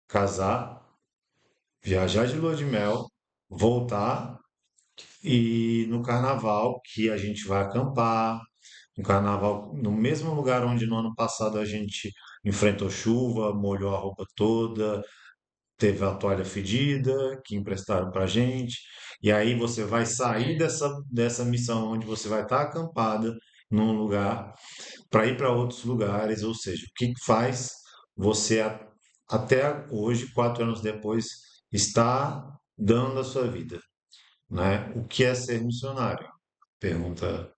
casar, viajar de lua de mel, voltar e no carnaval que a gente vai acampar, no carnaval, no mesmo lugar onde no ano passado a gente enfrentou chuva, molhou a roupa toda, teve a toalha fedida que emprestaram pra gente, e aí você vai sair dessa missão onde você vai estar acampada num lugar para ir para outros lugares, ou seja, o que que faz você até hoje, 4 anos depois, estar dando a sua vida, né? O que é ser missionário? Pergunta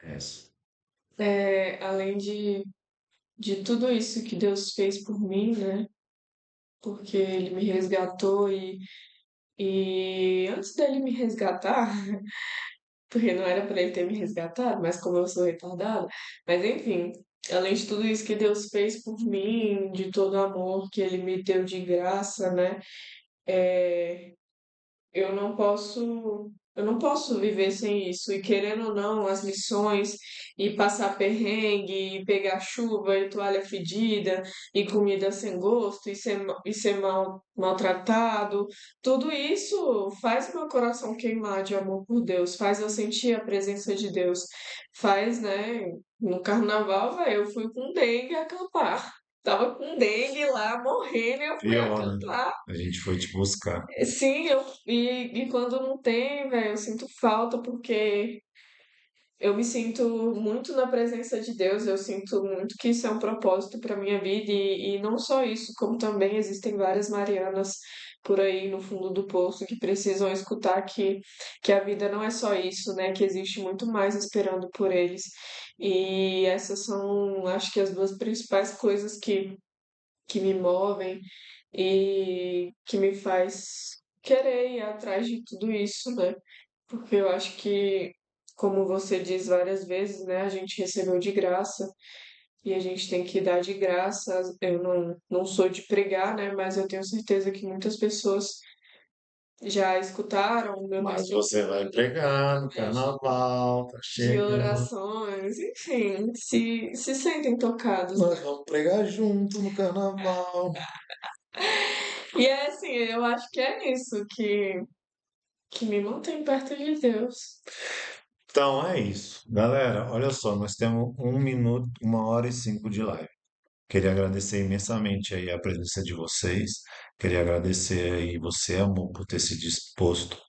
essa. Além de tudo isso que Deus fez por mim, né? Porque Ele me resgatou e antes dele me resgatar, porque não era para Ele ter me resgatado, mas como eu sou retardada, mas enfim, além de tudo isso que Deus fez por mim, de todo o amor que Ele me deu de graça, né? Eu não posso viver sem isso. E querendo ou não, as missões, e passar perrengue, e pegar chuva, e toalha fedida, e comida sem gosto, e ser maltratado, tudo isso faz meu coração queimar de amor por Deus, faz eu sentir a presença de Deus, faz, né? No carnaval, velho, eu fui com dengue acampar. Tava com dengue lá, morrendo, e eu fui Pior, né? acampar. A gente foi te buscar. Sim, e quando não tem, velho, eu sinto falta porque eu me sinto muito na presença de Deus, eu sinto muito que isso é um propósito para minha vida e não só isso, como também existem várias Marianas por aí no fundo do poço que precisam escutar que a vida não é só isso, né? Que existe muito mais esperando por eles. E essas são, acho que as duas principais coisas que me movem e que me faz querer ir atrás de tudo isso, né? Porque eu acho que, como você diz várias vezes, né, a gente recebeu de graça e a gente tem que dar de graça. Eu não sou de pregar, né, mas eu tenho certeza que muitas pessoas já escutaram o meu Mas você vai testemunho pregar no carnaval, tá de chegando. orações, enfim, se sentem tocados, né? Nós vamos pregar junto no carnaval. E é assim, eu acho que é isso que me mantém perto de Deus. Então é isso. Galera, olha só, nós temos 1 minuto, 1 hora e 5 de live. Queria agradecer imensamente aí a presença de vocês. Queria agradecer aí você, amor, por ter se disposto,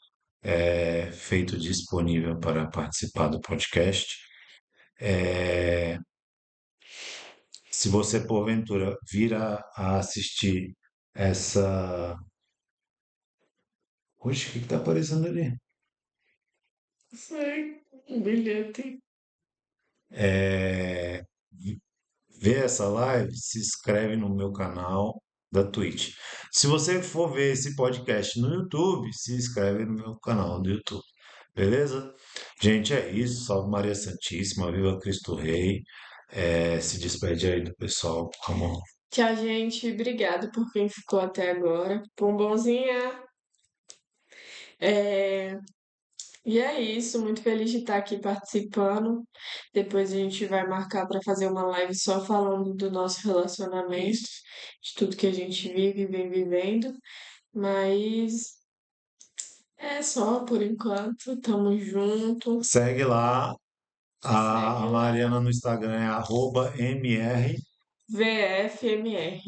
feito disponível para participar do podcast. É, se você porventura vir a assistir essa Oxe, o que que tá aparecendo ali? Sei, um bilhete. É, vê essa live, se inscreve no meu canal da Twitch. Se você for ver esse podcast no YouTube, se inscreve no meu canal do YouTube. Beleza? Gente, é isso. Salve Maria Santíssima, viva Cristo Rei. Se despede aí do pessoal, amor. Tchau, gente. Obrigada por quem ficou até agora. Bombonzinha. É, E é isso. Muito feliz de estar aqui participando. Depois a gente vai marcar para fazer uma live só falando do nosso relacionamento, de tudo que a gente vive e vem vivendo. Mas é só por enquanto. Tamo junto. Segue lá, a Segue lá. Mariana no Instagram é @mr, VFMR.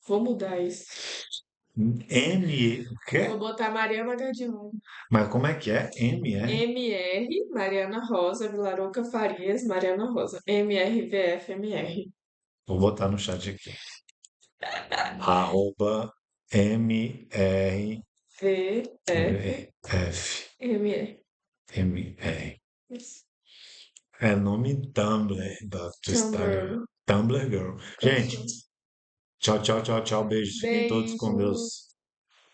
Vou mudar isso. o quê? Vou botar Mariana Gadiardo. Mas como é que é? MR? MR, Mariana Rosa, Vilarouca Farias, Mariana Rosa. MRVFMR. Vou botar no chat aqui. Arroba MRVFMR. VFMR. Isso. É nome Tumblr do Instagram. Tumblr. Tumblr Girl. Gente, Gostou. tchau, tchau, tchau, tchau. Beijos. Fiquem todos com Beijo. Deus.